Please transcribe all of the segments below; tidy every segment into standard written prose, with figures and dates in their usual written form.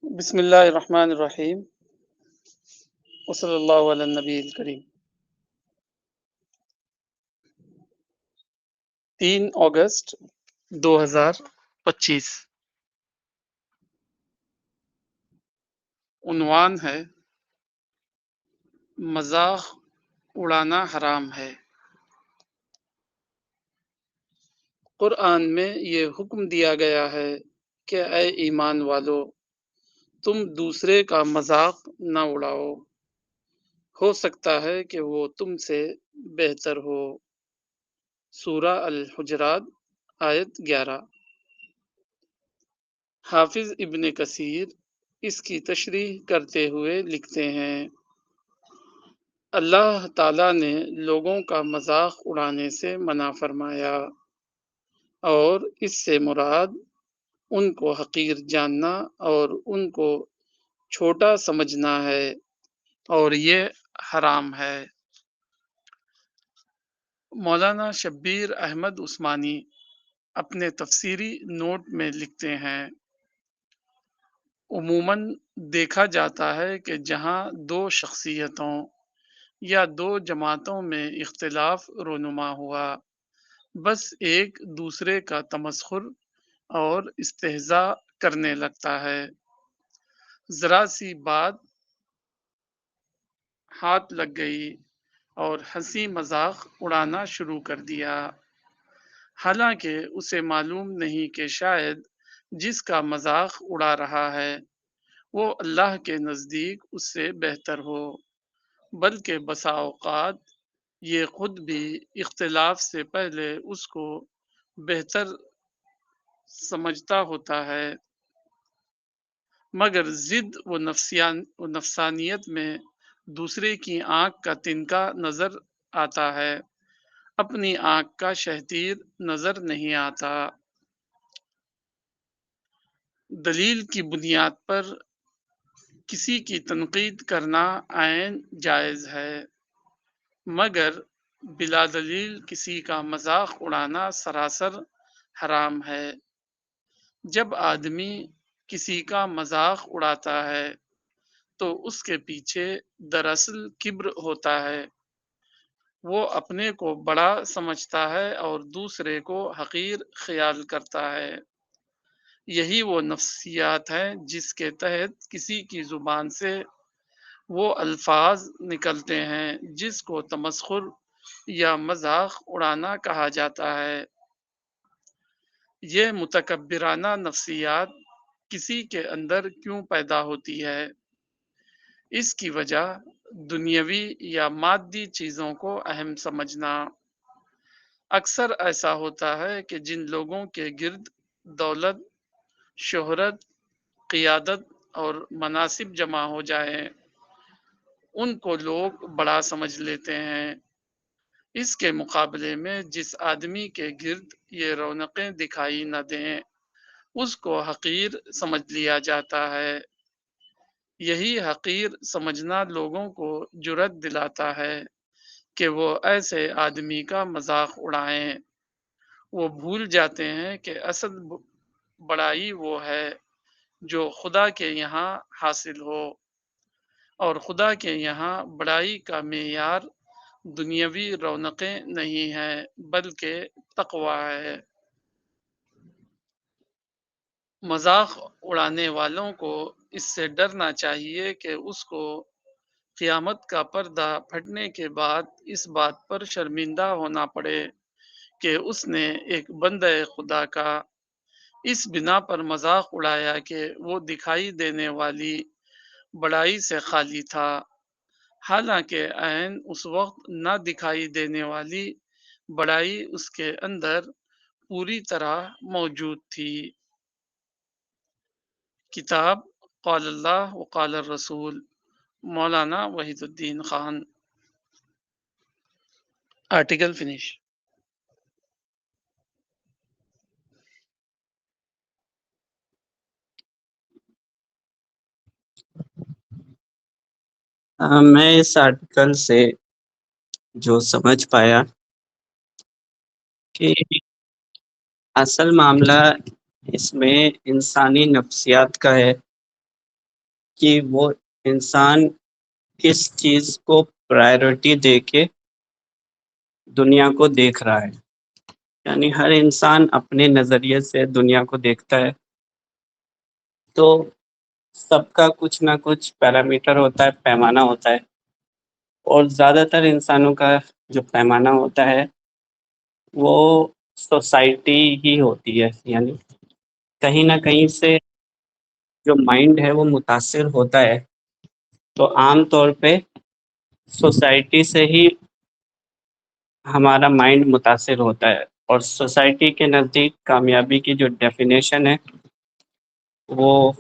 بسم اللہ الرحمن الرحیم وصلی اللہ علی النبی الکریم۔ 3 اگست 2025۔ عنوان ہے مذاق اڑانا حرام ہے۔ قرآن میں یہ حکم دیا گیا ہے کہ اے ایمان والو، تم دوسرے کا مذاق نہ اڑاؤ، ہو سکتا ہے کہ وہ تم سے بہتر ہو۔ سورہ الحجرات آیت 11۔ حافظ ابن کثیر اس کی تشریح کرتے ہوئے لکھتے ہیں، اللہ تعالیٰ نے لوگوں کا مذاق اڑانے سے منع فرمایا، اور اس سے مراد ان کو حقیر جاننا اور ان کو چھوٹا سمجھنا ہے، اور یہ حرام ہے۔ مولانا شبیر احمد عثمانی اپنے تفسیری نوٹ میں لکھتے ہیں، عموماً دیکھا جاتا ہے کہ جہاں دو شخصیتوں یا دو جماعتوں میں اختلاف رونما ہوا، بس ایک دوسرے کا تمسخر اور استہزاء کرنے لگتا ہے، ذرا سی بات ہاتھ لگ گئی اور ہنسی مذاق اڑانا شروع کر دیا، حالانکہ اسے معلوم نہیں کہ شاید جس کا مذاق اڑا رہا ہے وہ اللہ کے نزدیک اس سے بہتر ہو، بلکہ بسا اوقات یہ خود بھی اختلاف سے پہلے اس کو بہتر سمجھتا ہوتا ہے، مگر ضد و نفسانیت میں دوسرے کی آنکھ کا تنکا نظر آتا ہے، اپنی آنکھ کا شہتیر نظر نہیں آتا۔ دلیل کی بنیاد پر کسی کی تنقید کرنا عین جائز ہے، مگر بلا دلیل کسی کا مذاق اڑانا سراسر حرام ہے۔ جب آدمی کسی کا مذاق اڑاتا ہے تو اس کے پیچھے دراصل کبر ہوتا ہے، وہ اپنے کو بڑا سمجھتا ہے اور دوسرے کو حقیر خیال کرتا ہے۔ یہی وہ نفسیات ہے جس کے تحت کسی کی زبان سے وہ الفاظ نکلتے ہیں جس کو تمسخر یا مذاق اڑانا کہا جاتا ہے۔ یہ متکبرانہ نفسیات کسی کے اندر کیوں پیدا ہوتی ہے؟ اس کی وجہ دنیاوی یا مادی چیزوں کو اہم سمجھنا۔ اکثر ایسا ہوتا ہے کہ جن لوگوں کے گرد دولت، شہرت، قیادت اور مناصب جمع ہو جائیں، ان کو لوگ بڑا سمجھ لیتے ہیں۔ اس کے مقابلے میں جس آدمی کے گرد یہ رونقیں دکھائی نہ دیں، اس کو حقیر سمجھ لیا جاتا ہے۔ یہی حقیر سمجھنا لوگوں کو جرأت دلاتا ہے کہ وہ ایسے آدمی کا مذاق اڑائیں۔ وہ بھول جاتے ہیں کہ اصل بڑائی وہ ہے جو خدا کے یہاں حاصل ہو، اور خدا کے یہاں بڑائی کا معیار دنیاوی رونقیں نہیں ہیں بلکہ تقویٰ ہے۔ مذاق اڑانے والوں کو اس سے ڈرنا چاہیے کہ اس کو قیامت کا پردہ پھٹنے کے بعد اس بات پر شرمندہ ہونا پڑے کہ اس نے ایک بندہ خدا کا اس بنا پر مذاق اڑایا کہ وہ دکھائی دینے والی بڑائی سے خالی تھا، حالانکہ عین اس وقت نہ دکھائی دینے والی بڑائی اس کے اندر پوری طرح موجود تھی۔ کتاب قال اللہ وقال الرسول، مولانا وحید الدین خان۔ Article finish. میں اس آرٹیکل سے جو سمجھ پایا کہ اصل معاملہ اس میں انسانی نفسیات کا ہے، کہ وہ انسان کس چیز کو پرائرٹی دے کے دنیا کو دیکھ رہا ہے. یعنی ہر انسان اپنے نظریے سے دنیا کو دیکھتا ہے، تو سب کا کچھ نہ کچھ پیرامیٹر ہوتا ہے، پیمانہ ہوتا ہے، اور زیادہ تر انسانوں کا جو پیمانہ ہوتا ہے وہ سوسائٹی ہی ہوتی ہے. یعنی کہیں نہ کہیں سے جو مائنڈ ہے وہ متاثر ہوتا ہے، تو عام طور پہ سوسائٹی سے ہی ہمارا مائنڈ متاثر ہوتا ہے. اور سوسائٹی کے نزدیک کامیابی کی جو ڈیفینیشن ہے وہ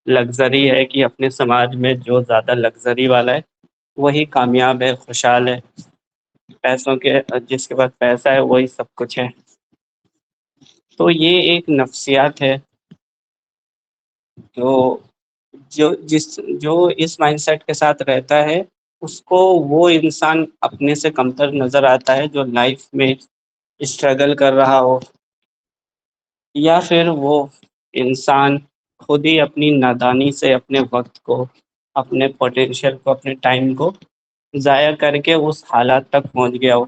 لگژری ہے، کہ اپنے سماج میں جو زیادہ لگژری والا ہے وہی کامیاب ہے، خوشحال ہے. پیسوں کے جس کے پاس پیسہ ہے وہی سب کچھ ہے. تو یہ ایک نفسیات ہے جو جو اس مائنڈ سیٹ کے ساتھ رہتا ہے، اس کو وہ انسان اپنے سے کمتر نظر آتا ہے جو لائف میں اسٹرگل کر رہا ہو، یا پھر وہ انسان خود ہی اپنی نادانی سے اپنے وقت کو، اپنے پوٹینشیل کو، اپنے ٹائم کو ضائع کر کے اس حالات تک پہنچ گیا ہو.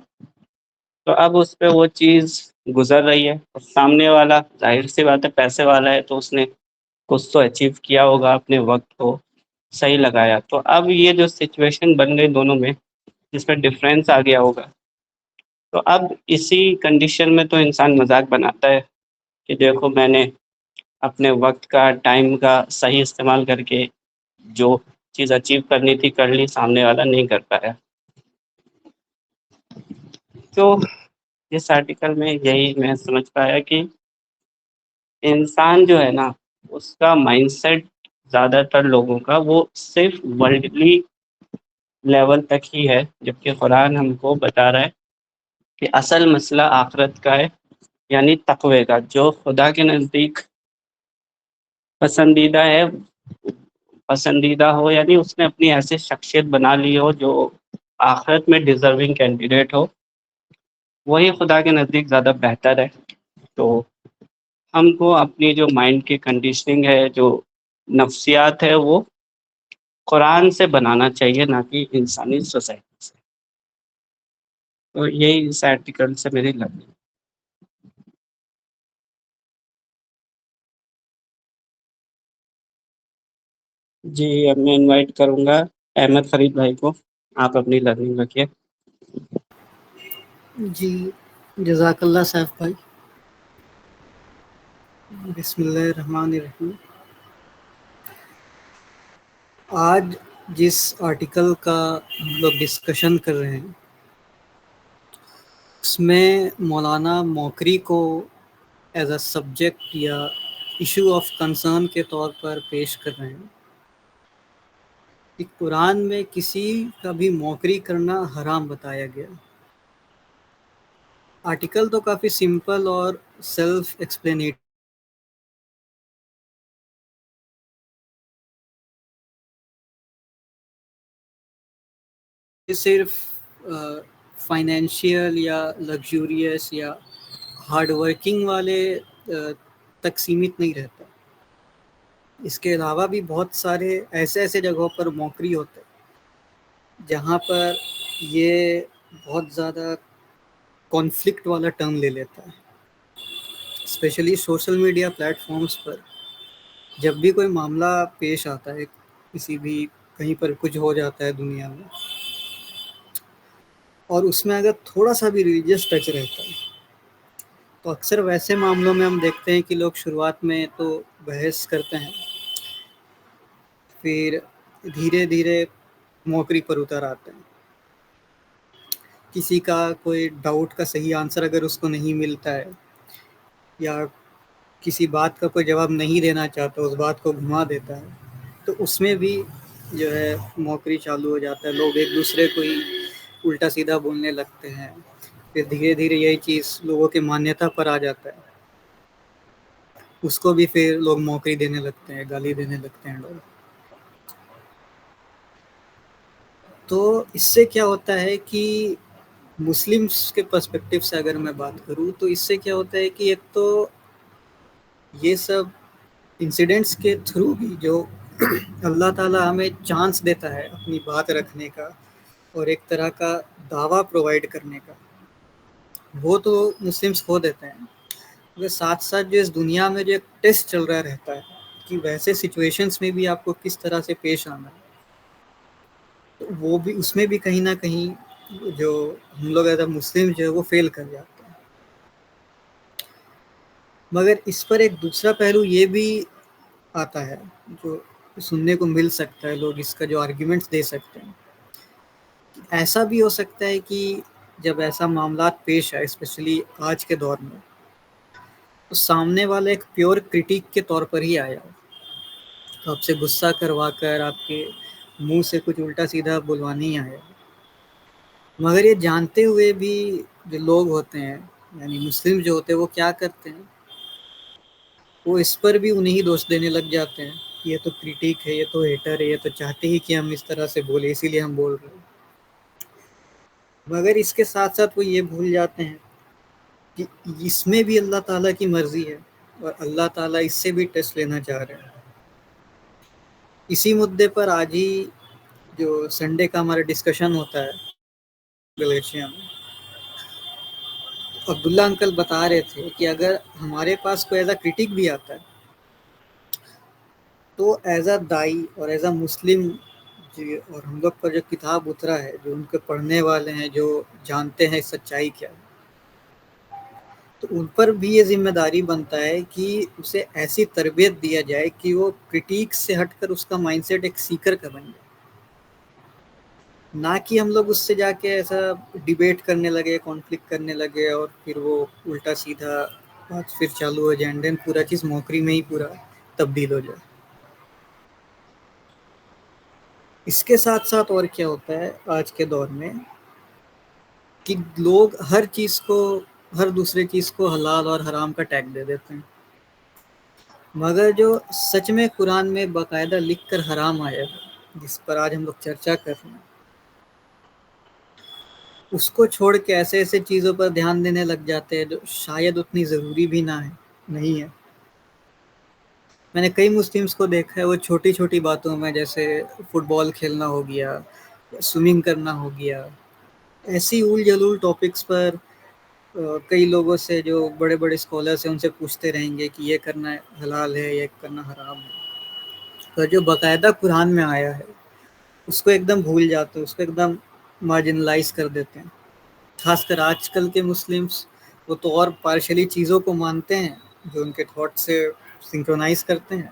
تو اب اس پہ وہ چیز گزر رہی ہے، اور سامنے والا ظاہر سی بات ہے پیسے والا ہے، تو اس نے کچھ تو اچیو کیا ہوگا، اپنے وقت کو صحیح لگایا. تو اب یہ جو سچویشن بن گئی دونوں میں، جس میں ڈفرینس آ گیا ہوگا، تو اب اسی کنڈیشن میں تو انسان مذاق بناتا ہے کہ دیکھو میں نے اپنے وقت کا، ٹائم کا صحیح استعمال کر کے جو چیز اچیو کرنی تھی کر لی، سامنے والا نہیں کر پایا. تو اس آرٹیکل میں یہی میں سمجھ پایا کہ انسان جو ہے نا، اس کا مائنڈ سیٹ زیادہ تر لوگوں کا وہ صرف ورلڈلی لیول تک ہی ہے، جبکہ قرآن ہم کو بتا رہا ہے کہ اصل مسئلہ آخرت کا ہے، یعنی تقوی کا. جو خدا کے نزدیک پسندیدہ ہے، پسندیدہ ہو، یعنی اس نے اپنی ایسی شخصیت بنا لی ہو جو آخرت میں ڈیزرونگ کینڈیڈیٹ ہو، وہی خدا کے نزدیک زیادہ بہتر ہے. تو ہم کو اپنی جو مائنڈ کی کنڈیشننگ ہے، جو نفسیات ہے، وہ قرآن سے بنانا چاہیے، نہ کہ انسانی سوسائٹی سے. تو یہی اس آرٹیکل سے میری لگی. جی اب میں انوائٹ کروں گا احمد فرید بھائی کو. آپ اپنی لرننگ رکھیے. جی جزاک اللہ صاحب بھائی. بسم اللہ الرحمن الرحیم. آج جس آرٹیکل کا ہم لوگ ڈسکشن کر رہے ہیں، اس میں مولانا موکری کو ایز اے سبجیکٹ یا ایشو آف کنسرن کے طور پر پیش کر رہے ہیں کہ قرآن میں کسی کا بھی موکری کرنا حرام بتایا گیا. آرٹیکل تو کافی سمپل اور سیلف ایکسپلینیٹری، صرف فائنینشیل یا لگژوریس یا ہارڈ ورکنگ والے تک سیمت نہیں رہتا. اس کے علاوہ بھی بہت سارے ایسے جگہوں پر موکری ہوتے ہیں جہاں پر یہ بہت زیادہ کانفلکٹ والا ٹرم لے لیتا ہے. Especially social media platforms پر جب بھی کوئی معاملہ پیش آتا ہے، کسی بھی کہیں پر کچھ ہو جاتا ہے دنیا میں، اور اس میں اگر تھوڑا سا بھی ریلیجیس ٹچ رہتا ہے، تو اکثر ویسے معاملوں میں ہم دیکھتے ہیں کہ لوگ شروعات میں تو بحث کرتے ہیں، پھر دھیرے دھیرے موکری پر اتر آتے ہیں. کسی کا کوئی ڈاؤٹ کا صحیح آنسر اگر اس کو نہیں ملتا ہے، یا کسی بات کا کوئی جواب نہیں دینا چاہتا، اس بات کو گھما دیتا ہے، تو اس میں بھی جو ہے موکری چالو ہو جاتا ہے. لوگ ایک دوسرے کو ہی الٹا سیدھا بولنے لگتے ہیں، پھر دھیرے دھیرے یہی چیز لوگوں کی مانیتا پر آ جاتا ہے. اس کو بھی پھر لوگ موکری دینے لگتے ہیں، گالی دینے لگتے ہیں لوگ. تو اس سے کیا ہوتا ہے کہ مسلمس کے پرسپیکٹیو سے اگر میں بات کروں تو اس سے کیا ہوتا ہے کہ ایک تو یہ سب انسیڈنٹس کے تھرو بھی جو اللہ تعالیٰ ہمیں چانس دیتا ہے اپنی بات رکھنے کا اور ایک طرح کا دعویٰ پرووائڈ کرنے کا، وہ تو مسلمس کھو دیتے ہیں، مگر ساتھ ساتھ جو اس دنیا میں جو ایک ٹیسٹ چل رہا رہتا ہے کہ ویسے سچویشنز میں بھی آپ کو کس طرح سے پیش آنا ہے، تو وہ بھی اس میں بھی کہیں نہ کہیں جو ہم لوگ ایز اے مسلم جو ہے وہ فیل کر جاتے ہیں۔ مگر اس پر ایک دوسرا پہلو یہ بھی آتا ہے جو سننے کو مل سکتا ہے، لوگ اس کا جو آرگیومنٹس دے سکتے ہیں، ایسا بھی ہو سکتا ہے کہ جب ایسا معاملات پیش آئے اسپیشلی آج کے دور میں، تو سامنے والا ایک پیور کرٹیک کے طور پر ہی آیا، تو آپ سے غصہ کروا کر آپ کے منہ سے کچھ الٹا سیدھا بلوا نہیں آیا، مگر یہ جانتے ہوئے بھی جو لوگ ہوتے ہیں یعنی مسلم جو ہوتے ہیں وہ کیا کرتے ہیں، وہ اس پر بھی انہیں ہی دوش دینے لگ جاتے ہیں، یہ تو کرٹیک ہے، یہ تو ہیٹر ہے، یہ تو چاہتے ہی کہ ہم اس طرح سے بولے اسی لیے ہم بول رہے ہیں۔ مگر اس کے ساتھ ساتھ وہ یہ بھول جاتے ہیں کہ اس میں بھی اللہ تعالیٰ کی مرضی ہے اور اللہ تعالیٰ اس سے بھی ٹیسٹ لینا چاہ رہے ہیں۔ اسی مدعے پر آج ہی جو سنڈے کا ہمارا ڈسکشن ہوتا ہے گلیشیا میں، عبداللہ انکل بتا رہے تھے کہ اگر ہمارے پاس کوئی ایز اے کرٹک بھی آتا ہے تو ایز اے دائی اور ایز اے مسلم جی، اور ہم لوگ پر جو کتاب اترا ہے، جو ان کے پڑھنے والے ہیں، جو جانتے ہیں سچائی کیا ہے، تو ان پر بھی یہ ذمہ داری بنتا ہے کہ اسے ایسی تربیت دیا جائے کہ وہ کرٹیک سے ہٹ کر اس کا مائنڈ سیٹ ایک سیکر کا بن جائے، نہ کہ ہم لوگ اس سے جا کے ایسا ڈیبیٹ کرنے لگے، کانفلکٹ کرنے لگے اور پھر وہ الٹا سیدھا بات پھر چالو ہو جائے، اینڈ پورا چیز موکری میں ہی پورا تبدیل ہو جائے۔ اس کے ساتھ ساتھ اور کیا ہوتا ہے آج کے دور میں کہ لوگ ہر چیز کو، ہر دوسرے چیز کو حلال اور حرام کا ٹیگ دے دیتے ہیں، مگر جو سچ میں قرآن میں باقاعدہ لکھ کر حرام آیا ہے جس پر آج ہم لوگ چرچا کر رہے ہیں، اس کو چھوڑ کے ایسے ایسے چیزوں پر دھیان دینے لگ جاتے ہیں جو شاید اتنی ضروری بھی نہیں ہے۔ میں نے کئی مسلمس کو دیکھا ہے وہ چھوٹی چھوٹی باتوں میں، جیسے فٹ بال کھیلنا ہو گیا یا سوئمنگ کرنا ہو گیا، ایسی اول جلول ٹاپکس پر کئی لوگوں سے جو بڑے بڑے اسکالرس ہیں ان سے پوچھتے رہیں گے کہ یہ کرنا حلال ہے، یہ کرنا حرام ہے، تو جو باقاعدہ قرآن میں آیا ہے اس کو ایک دم بھول جاتے ہیں، اس کو ایک دم مارجنلائز کر دیتے ہیں۔ خاص کر آج کل کے مسلمس، وہ تو اور پارشلی چیزوں کو مانتے ہیں جو ان کے تھاٹ سے سنکرونائز کرتے ہیں،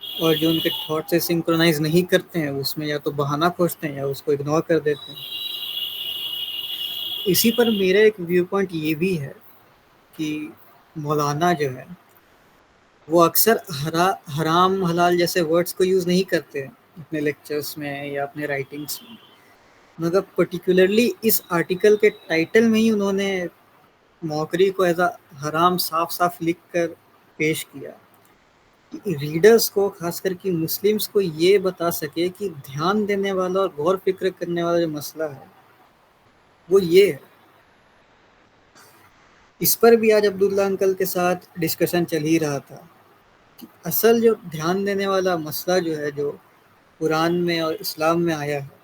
اور جو ان کے تھاٹ سے سنکرونائز نہیں کرتے ہیں اس میں یا تو بہانہ کھوجتے ہیں یا اس کو اگنور کر دیتے ہیں۔ اسی پر میرا ایک ویو پوائنٹ یہ بھی ہے کہ مولانا جو ہے وہ اکثر حرام حلال جیسے ورڈز کو یوز نہیں کرتے اپنے لیکچرز میں یا اپنے رائٹنگس میں، مگر پرٹیکولرلی اس آرٹیکل کے ٹائٹل میں ہی انہوں نے موکری کو ایز اے حرام صاف صاف لکھ کر پیش کیا، ریڈرز کو خاص کر کے مسلمز کو یہ بتا سکے کہ دھیان دینے والا اور غور فکر کرنے والا جو مسئلہ ہے وہ یہ ہے۔ اس پر بھی آج عبداللہ انکل کے ساتھ ڈسکشن چل ہی رہا تھا کہ اصل جو دھیان دینے والا مسئلہ جو ہے، جو قرآن میں اور اسلام میں آیا ہے،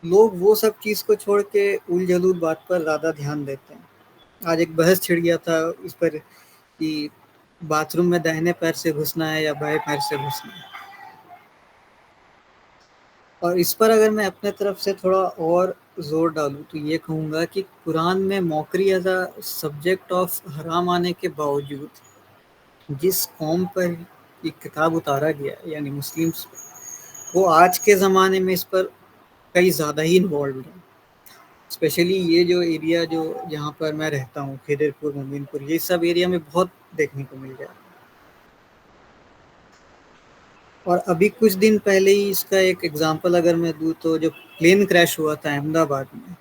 لوگ وہ سب چیز کو چھوڑ کے اول جلول بات پر زیادہ دھیان دیتے ہیں۔ آج ایک بحث چھڑ گیا تھا اس پر کہ باتھ روم میں داہنے پیر سے گھسنا ہے یا بائیں پیر سے گھسنا ہے، اور اس پر اگر میں اپنے طرف سے تھوڑا اور زور ڈالوں تو یہ کہوں گا کہ قرآن میں موکری ایز اے سبجیکٹ آف حرام آنے کے باوجود جس قوم پر یہ کتاب اتارا گیا یعنی مسلمس، وہ آج کے زمانے میں اس پر کئی زیادہ ہی انوالوڈ ہیں، اسپیشلی یہ جو ایریا جو جہاں پر میں رہتا ہوں، خدر پور، مومن پور، یہ سب ایریا میں بہت دیکھنے کو مل جائے۔ اور ابھی کچھ دن پہلے ہی اس کا ایک ایگزامپل اگر میں دوں تو جو پلین کریش ہوا تھا احمد آباد میں،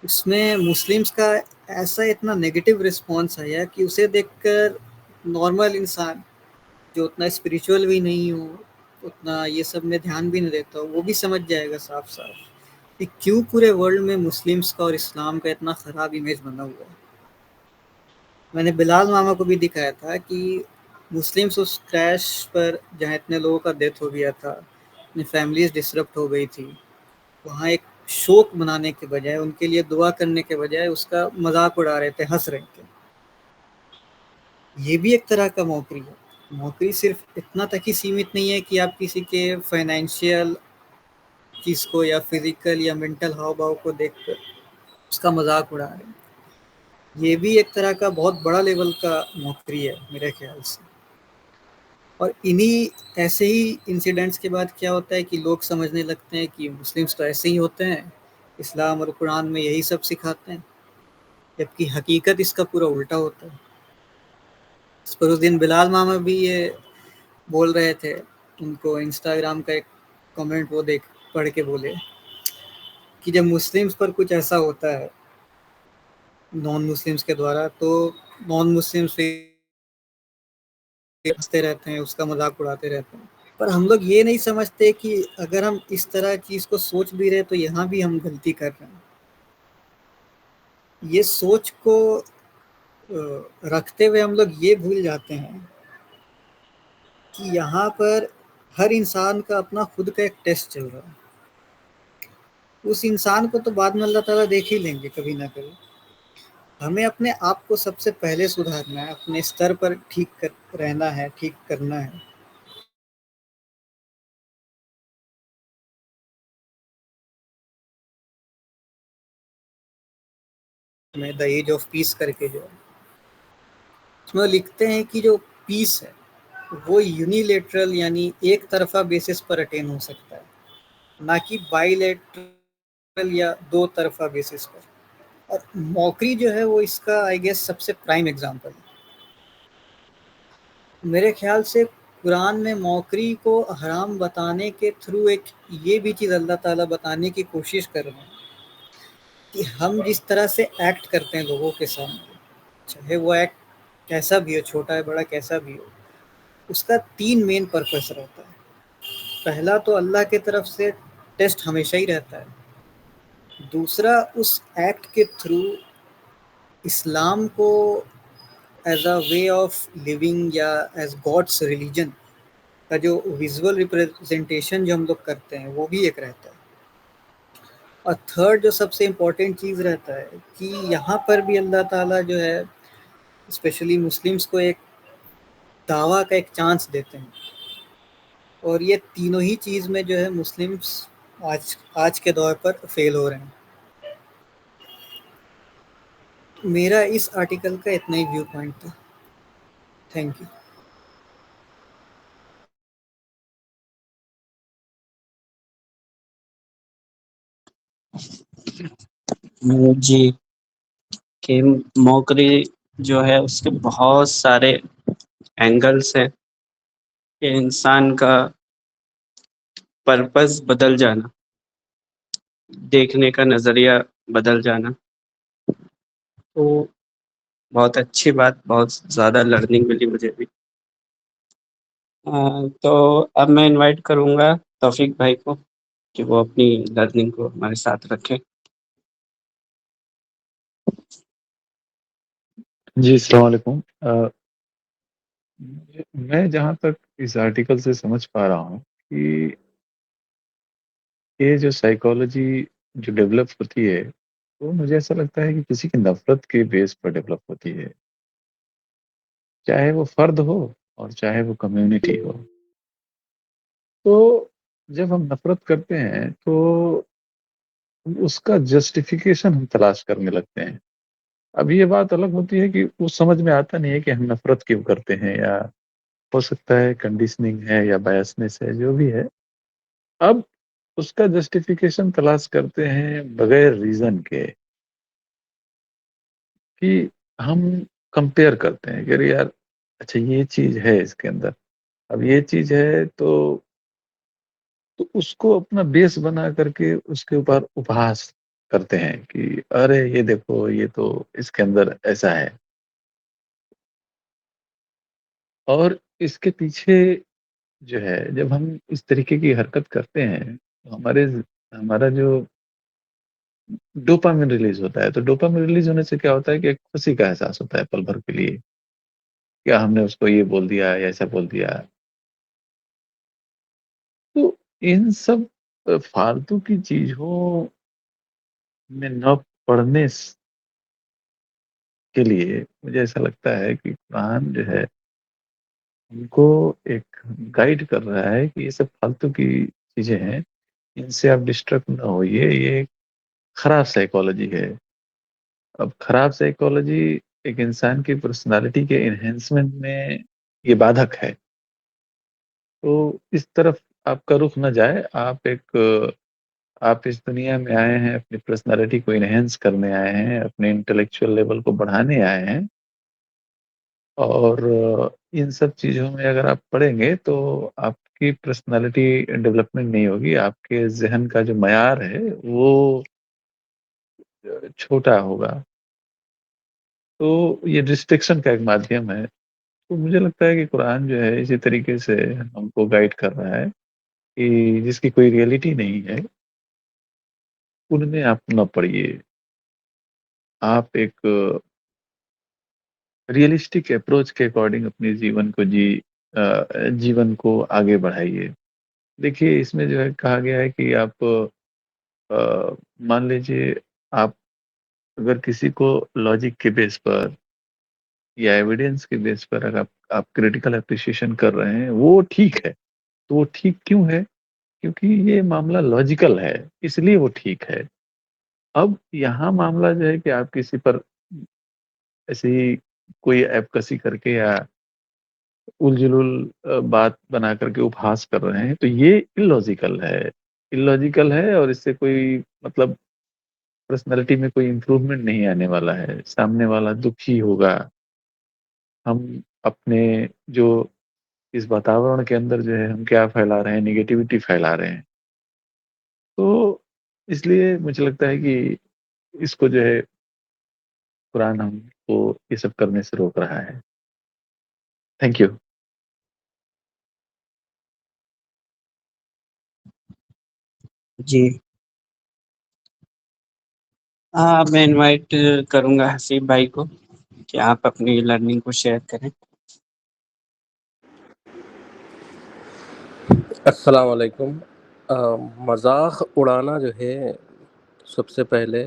اس میں مسلمس کا ایسا اتنا نیگیٹو رسپانس آیا کہ اسے دیکھ کر نارمل انسان جو اتنا اسپریچول بھی نہیں ہو، اتنا یہ سب میں دھیان بھی نہیں دیتا ہو، وہ بھی سمجھ جائے گا صاف صاف کہ کیوں پورے ورلڈ میں مسلمس کا اور اسلام کا اتنا خراب امیج بنا ہوا ہے۔ میں نے بلال ماما کو بھی دکھایا تھا کہ مسلمس اس کریش پر جہاں اتنے لوگوں کا ڈیتھ ہو گیا تھا، اپنی فیملیز ڈسرپٹ ہو گئی تھی، وہاں ایک شوق منانے کے بجائے، ان کے لیے دعا کرنے کے بجائے اس کا مذاق اڑا رہے تھے، ہنس رہے تھے. یہ بھی ایک طرح کا موقری ہے. موقری صرف اتنا تک ہی سیمت نہیں ہے کہ آپ کسی کے فائنینشیل چیز کو یا فزیکل یا مینٹل ہاؤ بھاؤ کو دیکھ کر اس کا مذاق اڑا رہے ہیں. یہ بھی ایک طرح کا بہت بڑا لیول کا موقری ہے میرے خیال سے. اور انہی ایسے ہی انسیڈنٹس کے بعد کیا ہوتا ہے کہ لوگ سمجھنے لگتے ہیں کہ مسلمس تو ایسے ہی ہوتے ہیں، اسلام اور قرآن میں یہی سب سکھاتے ہیں، جبکہ حقیقت اس کا پورا الٹا ہوتا ہے. اس پر اس دن بلال ماما بھی یہ بول رہے تھے، ان کو انسٹاگرام کا ایک کمنٹ وہ پڑھ کے بولے کہ جب مسلمس پر کچھ ایسا ہوتا ہے نان مسلمس کے دوارا، تو نان مسلمس ہنستے رہتے ہیں، اس کا مذاق اڑاتے رہتے ہیں. پر ہم لوگ یہ نہیں سمجھتے کہ اگر ہم اس طرح چیز کو سوچ بھی رہے تو یہاں بھی ہم غلطی کر رہے ہیں. یہ سوچ کو رکھتے ہوئے ہم لوگ یہ بھول جاتے ہیں کہ یہاں پر ہر انسان کا اپنا خود کا ایک ٹیسٹ چل رہا ہے. اس انسان کو تو بعد میں اللہ تعالیٰ دیکھ ہی لیں گے کبھی نہ کبھی. ہمیں اپنے آپ کو سب سے پہلے سدھارنا ہے، اپنے استر پر ٹھیک رہنا ہے، ٹھیک کرنا ہے. میں دا ایج آف پیس کر کے جو اس میں لکھتے ہیں کہ جو پیس ہے وہ یونیلیٹرل یعنی ایک طرفہ بیسس پر اٹین ہو سکتا ہے، نہ کہ بائی لیٹرل یا دو طرفہ بیسس پر. اور موقری جو ہے وہ اس کا آئی گیس سب سے پرائم ایگزامپل ہے. میرے خیال سے قرآن میں موقری کو حرام بتانے کے تھرو ایک یہ بھی چیز اللہ تعالیٰ بتانے کی کوشش کر رہے ہیں کہ ہم جس طرح سے ایکٹ کرتے ہیں لوگوں کے سامنے، چاہے وہ ایکٹ کیسا بھی ہو، چھوٹا ہے بڑا کیسا بھی ہو، اس کا 3 مین پرپس رہتا ہے. پہلا تو اللہ کی طرف سے ٹیسٹ ہمیشہ ہی رہتا ہے. دوسرا اس ایکٹ کے تھرو اسلام کو as a way of living یا ایز گاڈس ریلیجن کا جو ویژول ریپرزنٹیشن جو ہم لوگ کرتے ہیں وہ بھی ایک رہتا ہے. اور تھرڈ جو سب سے امپورٹنٹ چیز رہتا ہے کہ یہاں پر بھی اللہ تعالیٰ جو ہے اسپیشلی مسلمس کو ایک دعویٰ کا ایک چانس دیتے ہیں. اور یہ تینوں ہی چیز میں جو ہے مسلمس آج کے دور پر فیل ہو رہے ہیں. میرا اس آرٹیکل کا اتنا ہی ویو پوائنٹ تھا. Thank you. جی، کہ موقری جو ہے اس کے بہت سارے اینگلس ہیں کہ انسان کا پرپس بدل جانا، دیکھنے کا نظریہ بدل جانا. تو بہت اچھی بات، بہت زیادہ لرننگ ملی مجھے بھی. تو اب میں انوائٹ کروں گا توفیق بھائی کو کہ وہ اپنی لرننگ کو ہمارے ساتھ رکھیں. جی السلام علیکم. میں جہاں تک اس آرٹیکل سے سمجھ پا رہا ہوں کہ یہ جو سائیکالوجی جو ڈیولپ ہوتی ہے وہ مجھے ایسا لگتا ہے کہ کسی کی نفرت کے بیس پر ڈیولپ ہوتی ہے، چاہے وہ فرد ہو اور چاہے وہ کمیونٹی ہو. تو جب ہم نفرت کرتے ہیں تو اس کا جسٹیفیکیشن ہم تلاش کرنے لگتے ہیں. اب یہ بات الگ ہوتی ہے کہ وہ سمجھ میں آتا نہیں ہے کہ ہم نفرت کیوں کرتے ہیں، یا ہو سکتا ہے کنڈیشننگ ہے یا بایسنس ہے، جو بھی ہے. اب اس کا جسٹیفیکیشن تلاش کرتے ہیں بغیر ریزن کے، کہ ہم کمپیئر کرتے ہیں کہ ارے یار اچھا یہ چیز ہے اس کے اندر، اب یہ چیز ہے تو اس کو اپنا بیس بنا کر کے اس کے اوپر اپہاس کرتے ہیں کہ ارے یہ دیکھو یہ تو اس کے اندر ایسا ہے. اور اس کے پیچھے جو ہے جب ہم اس طریقے کی حرکت کرتے ہیں تو ہمارا جو ڈوپامن ریلیز ہوتا ہے، تو ڈوپامن ریلیز ہونے سے کیا ہوتا ہے کہ ایک خوشی کا احساس ہوتا ہے پل بھر کے لیے، کیا ہم نے اس کو یہ بول دیا یا ایسا بول دیا. تو ان سب فالتو کی چیزوں میں نہ پڑھنے کے لیے مجھے ایسا لگتا ہے کہ قرآن جو ہے ان کو ایک گائیڈ کر رہا ہے کہ یہ سب فالتو کی چیزیں ہیں، ان سے آپ ڈسٹرکٹ نہ ہوئیے. یہ ایک خراب سائیکالوجی ہے. اب خراب سائیکالوجی ایک انسان کی پرسنالٹی کے انہینسمنٹ میں یہ بادھک ہے. تو اس طرف آپ کا رخ نہ جائے. آپ اس دنیا میں آئے ہیں اپنی پرسنالٹی کو انہینس کرنے آئے ہیں، اپنے انٹلیکچوئل لیول کو بڑھانے آئے ہیں، اور ان سب چیزوں میں اگر آپ پڑھیں گے تو آپ کی پرسنالٹی ڈیولپمنٹ نہیں ہوگی. آپ کے ذہن کا جو معیار ہے وہ چھوٹا ہوگا. تو یہ ڈسٹرکشن کا ایک مادھیم ہے. تو مجھے لگتا ہے کہ قرآن جو ہے اسی طریقے سے ہم کو گائیڈ کر رہا ہے کہ جس کی کوئی ریئلٹی نہیں ہے ان میں آپ نہ پڑھیے. آپ ایک ریئلسٹک اپروچ کے اکارڈنگ اپنے جیون کو آگے بڑھائیے. دیکھیے اس میں جو ہے کہا گیا ہے کہ آپ مان لیجیے آپ اگر کسی کو لاجک کے بیس پر یا ایویڈینس کے بیس پر اگر آپ کریٹیکل اپریشیشن کر رہے ہیں وہ ٹھیک ہے. تو وہ ٹھیک کیوں ہے؟ کیونکہ یہ معاملہ لاجیکل ہے، اس لیے وہ ٹھیک ہے. اب یہاں معاملہ جو ہے کہ آپ کسی پر ایسی کوئی ایپ کسی کر کے یا الجلول بات بنا کر کے اپہاس کر رہے ہیں تو یہ illogical ہے اور اس سے کوئی مطلب پرسنالٹی میں کوئی امپروومنٹ نہیں آنے والا ہے. سامنے والا دکھی ہوگا. ہم اپنے جو اس واتاورن کے اندر جو ہے ہم کیا پھیلا رہے ہیں، نگیٹیوٹی پھیلا رہے ہیں. تو اس لیے مجھے لگتا ہے کہ اس کو جو ہے قرآن ہم کو یہ سب کرنے سے روک رہا ہے. Thank you. جی ہاں، میں انوائٹ کروں گا حسیب بھائی کو کہ آپ اپنی لرننگ کو شیئر کریں. السلام علیکم. مذاق اڑانا جو ہے سب سے پہلے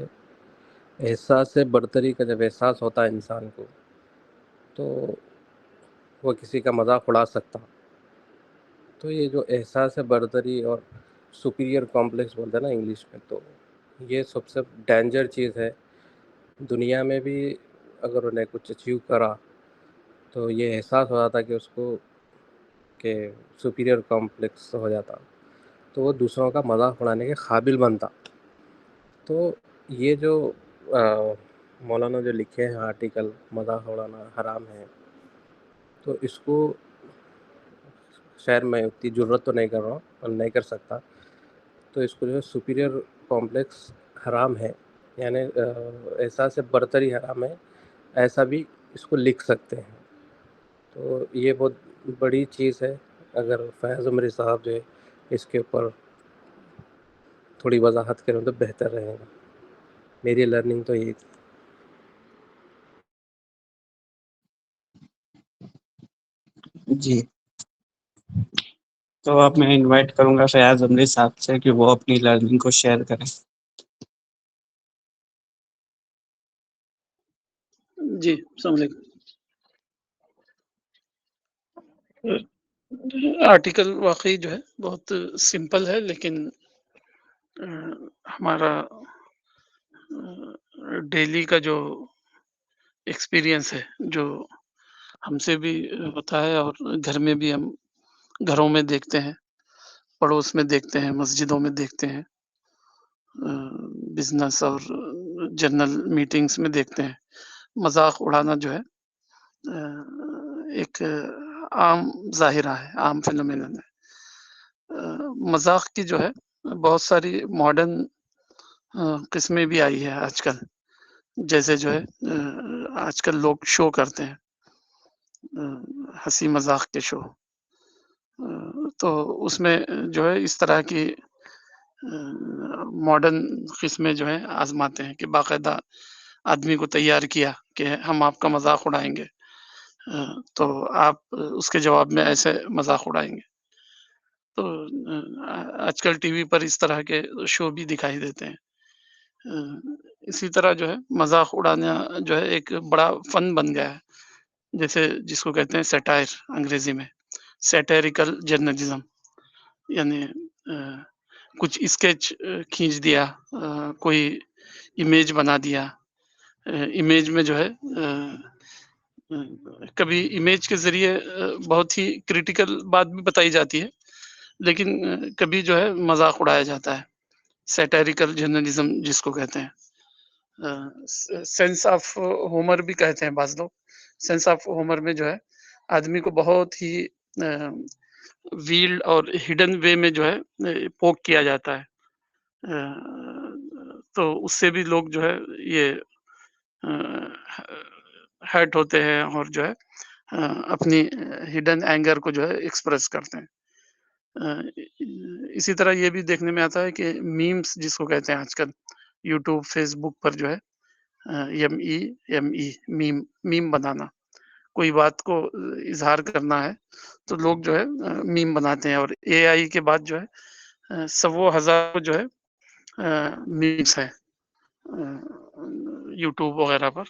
احساس برتری کا جب احساس ہوتا ہے انسان کو تو وہ کسی کا مذاق اڑا سکتا. تو یہ جو احساس برتری اور سپیریئر کمپلیکس بولتے ہیں نا انگلش میں، تو یہ سب سے ڈینجر چیز ہے. دنیا میں بھی اگر انہیں کچھ اچیو کرا تو یہ احساس ہو جاتا کہ اس کو کہ سپیریئر کمپلیکس ہو جاتا تو وہ دوسروں کا مذاق اڑانے کے قابل بنتا. تو یہ جو مولانا جو لکھے ہیں آرٹیکل مذاق اڑانا حرام ہے، تو اس کو شاید میں اتنی جرت تو نہیں کر رہا ہوں اور نہیں کر سکتا. تو اس کو جو ہے سپیریئر کمپلیکس حرام ہے، یعنی احساس برتری حرام ہے، ایسا بھی اس کو لکھ سکتے ہیں. تو یہ بہت بڑی چیز ہے. اگر فیاض عمری صاحب جو ہے اس کے اوپر تھوڑی وضاحت کریں تو بہتر رہے گا. میری لرننگ تو یہ تھی. جی تو اب میں انوائٹ کروں گا فیاض عمری صاحب سے کہ وہ اپنی لرننگ کو شیئر کریں. جی السلام علیکم. آرٹیکل واقعی جو ہے بہت سمپل ہے، لیکن ہمارا ڈیلی کا جو ایکسپیرینس ہے، جو ہم سے بھی ہوتا ہے اور گھر میں بھی ہم گھروں میں دیکھتے ہیں، پڑوس میں دیکھتے ہیں، مسجدوں میں دیکھتے ہیں، بزنس اور جنرل میٹنگز میں دیکھتے ہیں. مذاق اڑانا جو ہے ایک عام ظاہرہ ہے، عام فینومینن ہے. مذاق کی جو ہے بہت ساری ماڈرن قسمیں بھی آئی ہے آج کل. جیسے جو ہے آج کل لوگ شو کرتے ہیں، ہنسی مذاق کے شو. تو اس میں جو ہے اس طرح کی ماڈرن قسمیں جو ہیں آزماتے ہیں کہ باقاعدہ آدمی کو تیار کیا کہ ہم آپ کا مذاق اڑائیں گے. تو آپ اس کے جواب میں ایسے مذاق اڑائیں گے؟ تو آج کل ٹی وی پر اس طرح کے شو بھی دکھائی دیتے ہیں۔ اسی طرح جو ہے مذاق اڑانا جو ہے ایک بڑا فن بن گیا ہے، جیسے جس کو کہتے ہیں سیٹائر انگریزی میں، سیٹیریکل جرنلزم، یعنی کچھ اسکیچ کھینچ دیا، کوئی امیج بنا دیا، امیج میں جو ہے کبھی امیج کے ذریعے بہت ہی کریٹیکل بات بھی بتائی جاتی ہے، لیکن کبھی جو ہے مذاق اڑایا جاتا ہے، سیٹیریکل جرنلزم جس کو کہتے ہیں۔ سینس آف ہومر بھی کہتے ہیں بعض لوگ۔ سینس آف ہومر میں جو ہے آدمی کو بہت ہی ویلڈ اور ہڈن وے میں جو ہے پوک کیا جاتا ہے، تو اس سے بھی لوگ جو ہے یہ ہرٹ ہوتے ہیں اور جو ہے اپنی ہڈن اینگر کو جو ہے ایکسپریس کرتے ہیں۔ اسی طرح یہ بھی دیکھنے میں آتا ہے کہ میمز جس کو کہتے ہیں آج کل یوٹیوب فیس بک پر جو ہے میم میم بنانا، کوئی بات کو اظہار کرنا ہے تو لوگ جو ہے میم بناتے ہیں، اور اے آئی کے بعد جو ہے سو ہزار جو ہے میمز ہے یوٹیوب وغیرہ پر،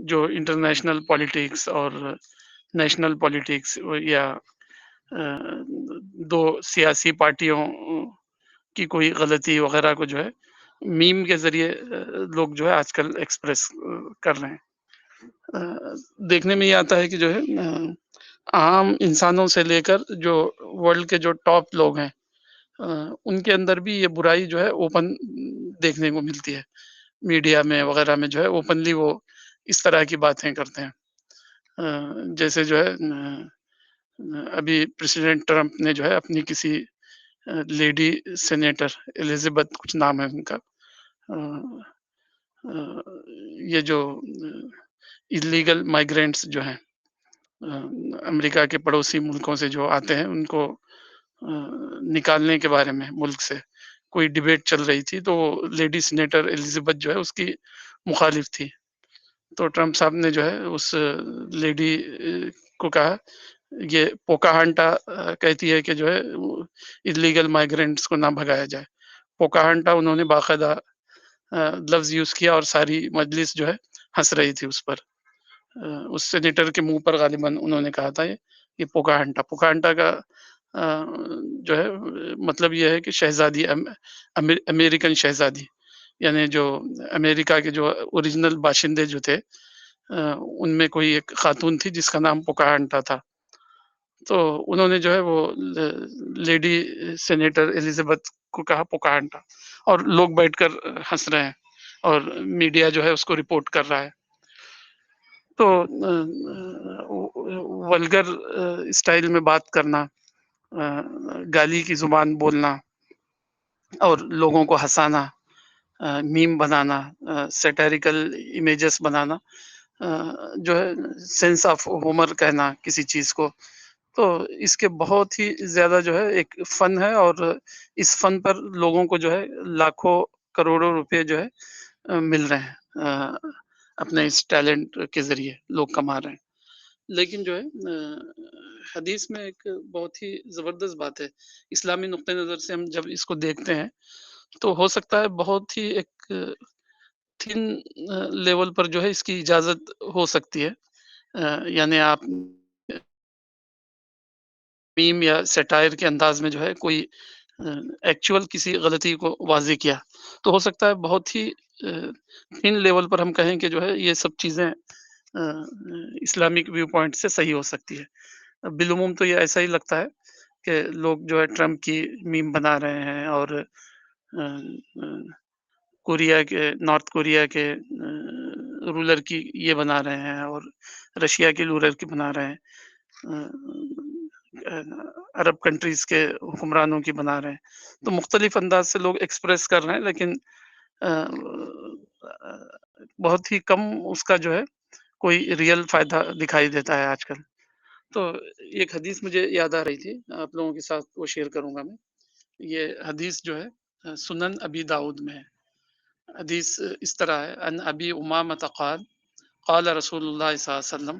جو انٹرنیشنل پالیٹکس اور نیشنل پالیٹکس یا دو سیاسی پارٹیوں کی کوئی غلطی وغیرہ کو جو ہے میم کے ذریعے لوگ جو ہے آج کل ایکسپریس کر رہے ہیں۔ دیکھنے میں یہ آتا ہے کہ جو ہے عام انسانوں سے لے کر جو ورلڈ کے جو ٹاپ لوگ ہیں ان کے اندر بھی یہ برائی جو ہے اوپن دیکھنے کو ملتی ہے، میڈیا میں وغیرہ میں جو ہے اوپنلی وہ اس طرح کی باتیں کرتے ہیں۔ جیسے جو ہے ابھی پریسیڈنٹ ٹرمپ نے جو ہے اپنی کسی لیڈی سینیٹر الزبتھ کچھ نام ہے ان کا، یہ جو اللیگل مائیگرینٹس جو ہیں امریکہ کے پڑوسی ملکوں سے جو آتے ہیں ان کو نکالنے کے بارے میں ملک سے کوئی ڈبیٹ چل رہی تھی، تو لیڈی سینیٹر الزبتھ جو ہے اس کی مخالف تھی، تو ٹرمپ صاحب نے جو ہے اس لیڈی کو کہا، یہ پوکاہنٹا کہتی ہے کہ جو ہے اللیگل مائیگرینٹس کو نہ بھگایا جائے، پوکاہنٹا انہوں نے باقاعدہ لفظ یوز کیا اور ساری مجلس جو ہے ہنس رہی تھی اس پر، اس سینیٹر کے منہ پر غالباً انہوں نے کہا تھا یہ پوکاہنٹا، پوکاہنٹا کا جو ہے مطلب یہ ہے کہ شہزادی، امریکن شہزادی، یعنی جو امریکہ کے جو اوریجنل باشندے جو تھے ان میں کوئی ایک خاتون تھی جس کا نام پوکاہنٹا تھا، تو انہوں نے جو ہے وہ لیڈی سینیٹر الزبتھ کو کہا پوکاہنٹا، اور لوگ بیٹھ کر ہنس رہے ہیں اور میڈیا جو ہے اس کو رپورٹ کر رہا ہے۔ تو ولگر اسٹائل میں بات کرنا، گالی کی زبان بولنا اور لوگوں کو ہنسانا، میم بنانا، سیٹیریکل امیجز بنانا، جو ہے سینس آف ہومر کہنا کسی چیز کو، تو اس کے بہت ہی زیادہ جو ہے ایک فن ہے، اور اس فن پر لوگوں کو جو ہے لاکھوں کروڑوں روپے جو ہے مل رہے ہیں، اپنے اس ٹیلنٹ کے ذریعے لوگ کما رہے ہیں۔ لیکن جو ہے حدیث میں ایک بہت ہی زبردست بات ہے، اسلامی نقطۂ نظر سے ہم جب اس کو دیکھتے ہیں تو ہو سکتا ہے بہت ہی ایک تھن لیول پر جو ہے اس کی اجازت ہو سکتی ہے، یعنی آپ میم یا سیٹائر کے انداز میں جو ہے کوئی ایکچوئل کسی غلطی کو واضح کیا، تو ہو سکتا ہے بہت ہی تھن لیول پر ہم کہیں کہ جو ہے یہ سب چیزیں اسلامک ویو پوائنٹ سے صحیح ہو سکتی ہے۔ بالعموم تو یہ ایسا ہی لگتا ہے کہ لوگ جو ہے ٹرمپ کی میم بنا رہے ہیں، اور کوریا کے، نارتھ کوریا کے رولر کی یہ بنا رہے ہیں، اور رشیا کے رولر کی بنا رہے ہیں، عرب کنٹریز کے حکمرانوں کی بنا رہے ہیں، تو مختلف انداز سے لوگ ایکسپریس کر رہے ہیں، لیکن بہت ہی کم اس کا جو ہے کوئی ریئل فائدہ دکھائی دیتا ہے آج کل۔ تو ایک حدیث مجھے یاد آ رہی تھی، آپ لوگوں کے ساتھ وہ شیئر کروں گا میں۔ یہ حدیث جو ہے سنن ابی داؤد میں ہے، حدیث اس طرح ہے، ان ابی امامہ قال قال رسول اللہ صلی اللہ علیہ وسلم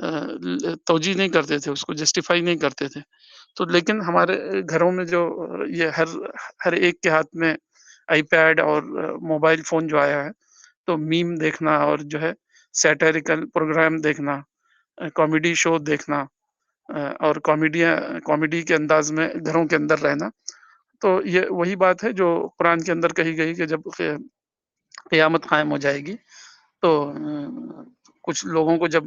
توجہ نہیں کرتے تھے، اس کو جسٹیفائی نہیں کرتے تھے. تو لیکن ہمارے گھروں میں جو یہ ہر ایک کے ہاتھ میں آئی پیڈ اور موبائل فون جو آیا ہے، تو میم دیکھنا اور جو ہے سیٹریکل پروگرام دیکھنا، کامیڈی شو دیکھنا، اور کامیڈی کے انداز میں گھروں کے اندر رہنا. تو یہ وہی بات ہے جو قرآن کے اندر کہی گئی کہ جب قیامت قائم ہو جائے گی تو کچھ لوگوں کو جب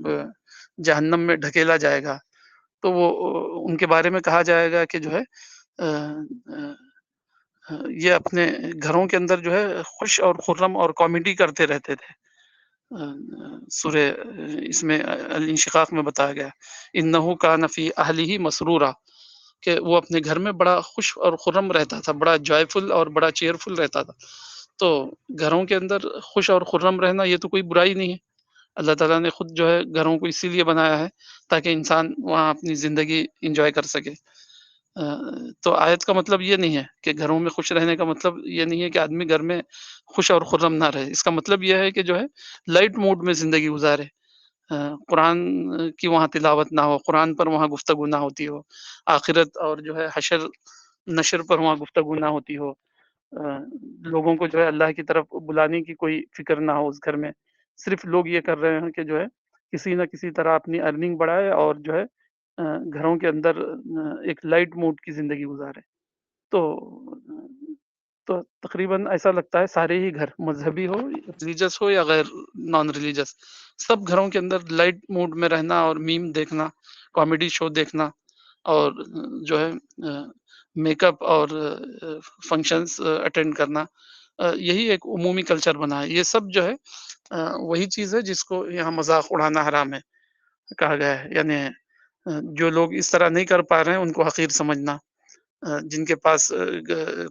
جہنم میں ڈھکیلا جائے گا تو وہ ان کے بارے میں کہا جائے گا کہ جو ہے یہ اپنے گھروں کے اندر جو ہے خوش اور خرم اور کامیڈی کرتے رہتے تھے. سورہ اس میں الانشقاق میں بتایا گیا انہو کان فی اہلہ مسرورا، کہ وہ اپنے گھر میں بڑا خوش اور خرم رہتا تھا، بڑا جوائے فل اور بڑا چیئر فل رہتا تھا. تو گھروں کے اندر خوش اور خرم رہنا یہ تو کوئی برائی نہیں ہے. اللہ تعالیٰ نے خود جو ہے گھروں کو اسی لیے بنایا ہے تاکہ انسان وہاں اپنی زندگی انجوائے کر سکے. تو آیت کا مطلب یہ نہیں ہے کہ گھروں میں خوش رہنے کا مطلب یہ نہیں ہے کہ آدمی گھر میں خوش اور خرم نہ رہے. اس کا مطلب یہ ہے کہ جو ہے لائٹ موڈ میں زندگی گزارے، قرآن کی وہاں تلاوت نہ ہو، قرآن پر وہاں گفتگو نہ ہوتی ہو، آخرت اور جو ہے حشر نشر پر وہاں گفتگو نہ ہوتی ہو، لوگوں کو جو ہے اللہ کی طرف بلانے کی کوئی فکر نہ ہو اس گھر میں. صرف لوگ یہ کر رہے ہیں کہ جو ہے کسی نہ کسی طرح اپنی ارننگ بڑھائے اور جو ہے گھروں کے اندر ایک لائٹ موڈ کی زندگی گزارے. تو تو تقریباً ایسا لگتا ہے سارے ہی گھر مذہبی ہو، ریلیجس ہو یا غیر نان ریلیجس، سب گھروں کے اندر لائٹ موڈ میں رہنا اور میم دیکھنا، کامیڈی شو دیکھنا اور جو ہے میک اپ اور فنکشنز اٹینڈ کرنا، یہی ایک عمومی کلچر بنا ہے. یہ سب جو ہے وہی چیز ہے جس کو یہاں مذاق اڑانا حرام ہے کہا گیا ہے. یعنی جو لوگ اس طرح نہیں کر پا رہے ہیں ان کو حقیر سمجھنا، جن کے پاس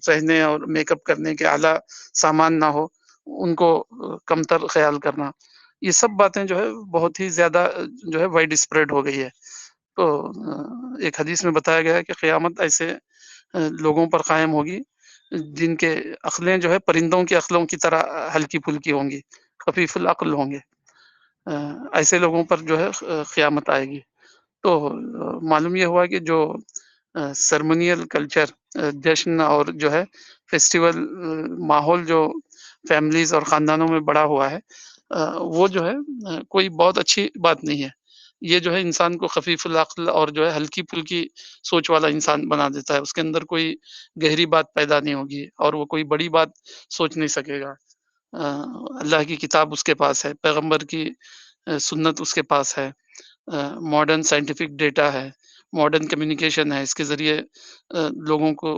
رہنے اور میک اپ کرنے کے اعلیٰ سامان نہ ہو ان کو کمتر خیال کرنا، یہ سب باتیں جو ہے بہت ہی زیادہ جو ہے وائڈ اسپریڈ ہو گئی ہے. تو ایک حدیث میں بتایا گیا ہے کہ قیامت ایسے لوگوں پر قائم ہوگی جن کے عقلیں جو ہے پرندوں کے عقلوں کی طرح ہلکی پھلکی ہوں گی، خفیف العقل ہوں گے. ایسے لوگوں پر جو ہے قیامت آئے گی. تو معلوم یہ ہوا کہ جو سرمنیل کلچر، جشن اور جو ہے فیسٹیول ماحول جو فیملیز اور خاندانوں میں بڑا ہوا ہے، وہ جو ہے کوئی بہت اچھی بات نہیں ہے. یہ جو ہے انسان کو خفیف العقل اور جو ہے ہلکی پھلکی سوچ والا انسان بنا دیتا ہے. اس کے اندر کوئی گہری بات پیدا نہیں ہوگی اور وہ کوئی بڑی بات سوچ نہیں سکے گا. اللہ کی کتاب اس کے پاس ہے، پیغمبر کی سنت اس کے پاس ہے، ماڈرن سائنٹیفک ڈیٹا ہے، ماڈرن کمیونیکیشن ہے، اس کے ذریعے لوگوں کو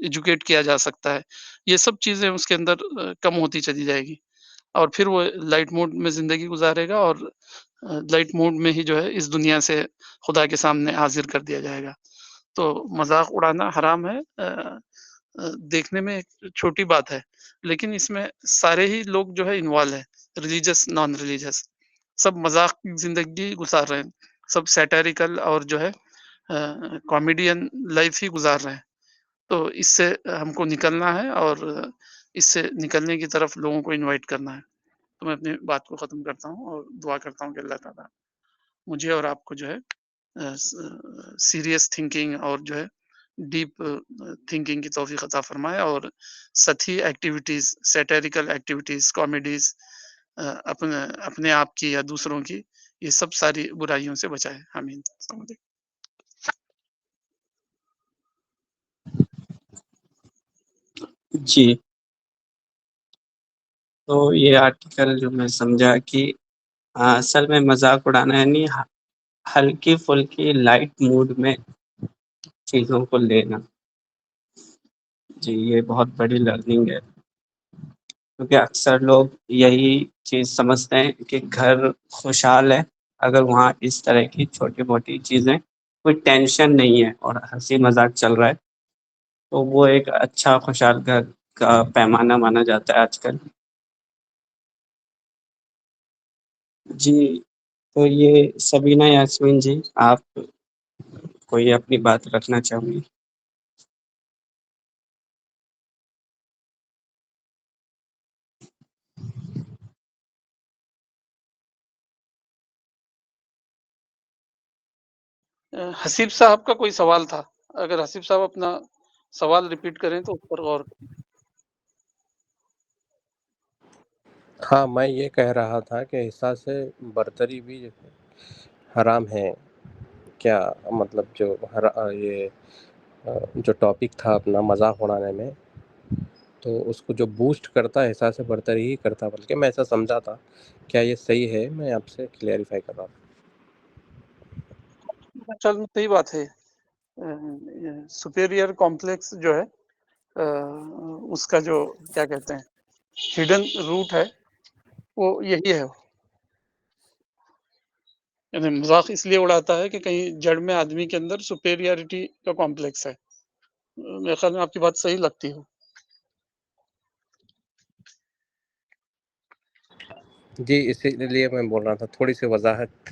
ایجوکیٹ کیا جا سکتا ہے. یہ سب چیزیں اس کے اندر کم ہوتی چلی جائے گی اور پھر وہ لائٹ موڈ میں زندگی گزارے گا اور لائٹ موڈ میں ہی جو ہے اس دنیا سے خدا کے سامنے حاضر کر دیا جائے گا. تو مذاق اڑانا حرام ہے. دیکھنے میں ایک چھوٹی بات ہے لیکن اس میں سارے ہی لوگ جو ہے انوالو ہے، ریلیجس نان ریلیجس، سب مذاق کی زندگی گزار رہے ہیں، سب سیٹریکل اور جو ہے کامیڈین لائف ہی گزار رہے ہیں. تو اس سے ہم کو نکلنا ہے اور اس سے نکلنے کی طرف لوگوں کو انوائٹ کرنا ہے. تو میں اپنی بات کو ختم کرتا ہوں اور دعا کرتا ہوں کہ اللہ تعالیٰ مجھے اور آپ کو جو ہے سیریس تھنکنگ اور جو ہے ڈیپ تھنکنگ کی توفیق عطا فرمائے اور سطحی ایکٹیویٹیز، سیٹریکل ایکٹیویٹیز، کامیڈیز اپنے آپ کی یا دوسروں کی، یہ سب ساری برائیوں سے بچائے. آمین. السلام علیکم. جی، تو یہ آرٹیکل جو میں سمجھا کہ اصل میں مذاق اڑانا یعنی ہلکی پھلکی لائٹ موڈ میں چیزوں کو لینا. جی، یہ بہت بڑی لرننگ ہے کیونکہ اکثر لوگ یہی چیز سمجھتے ہیں کہ گھر خوشحال ہے اگر وہاں اس طرح کی چھوٹی موٹی چیزیں، کوئی ٹینشن نہیں ہے اور ہنسی مذاق چل رہا ہے، تو وہ ایک اچھا خوشحال گھر کا پیمانہ مانا جاتا ہے آج کل. جی، تو یہ سبینہ یاسمین جی، آپ کوئی اپنی بات رکھنا چاہوں گی؟ حسیب صاحب کا کوئی سوال تھا، اگر حسیب صاحب اپنا سوال ریپیٹ کریں تو اس پر غور کریں۔ ہاں، میں یہ کہہ رہا تھا کہ احساس برتری بھی جو ہے حرام ہے کیا؟ مطلب جو یہ جو ٹاپک تھا اپنا مذاق اڑانے میں، تو اس کو جو بوسٹ کرتا ہے احساس برتری ہی کرتا، بلکہ میں ایسا سمجھا تھا۔ کیا یہ صحیح ہے؟ میں آپ سے کلیئریفائی کر رہا ہوں۔ چل صحیح بات ہے، سپیریئر کمپلیکس جو ہے اس کا جو کیا کہتے ہیں ہڈن روٹ ہے وہ یہی ہے، یعنی مذاق اس لیے اڑاتا ہے کہ کہیں جڑ میں آدمی کے اندر سپیریئرٹی کا کمپلیکس ہے۔ میرے خیال میں آپ کی بات صحیح لگتی ہے۔ جی، اسی لیے میں بول رہا تھا، تھوڑی سی وضاحت۔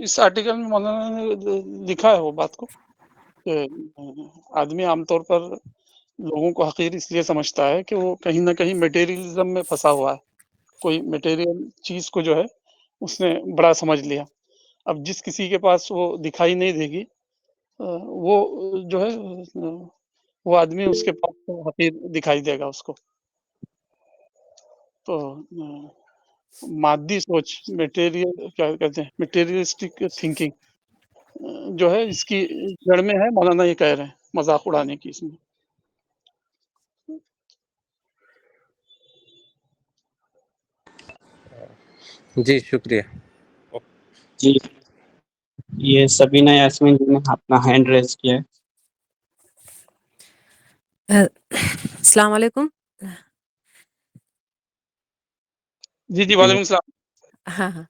اس آرٹیکل میں مولانا نے لکھا ہے وہ بات کو کہ آدمی عام طور پر لوگوں کو حقیر اس لیے سمجھتا ہے کہ وہ کہیں نہ کہیں میٹیریلزم میں پھنسا ہوا ہے، کوئی میٹیریل چیز کو جو ہے اس نے بڑا سمجھ لیا۔ اب جس کسی کے پاس وہ دکھائی نہیں دے گی وہ جو ہے وہ آدمی اس کے پاس حقیر دکھائی دے گا اس کو۔ تو مادی سوچ، میٹیریل کیا کہتے ہیں میٹیریلسٹک تھنکنگ جو ہے اس کی جڑ میں ہے، مولانا یہ کہہ رہے ہیں مذاق اڑانے کی اس میں۔ جی، شکریہ۔ جی یہ سبینہ یاسمین جی نے اپنا ہینڈ ریز کیا ہے۔ السلام علیکم۔ جی جی وعلیکم السلام۔ ہاں ہاں،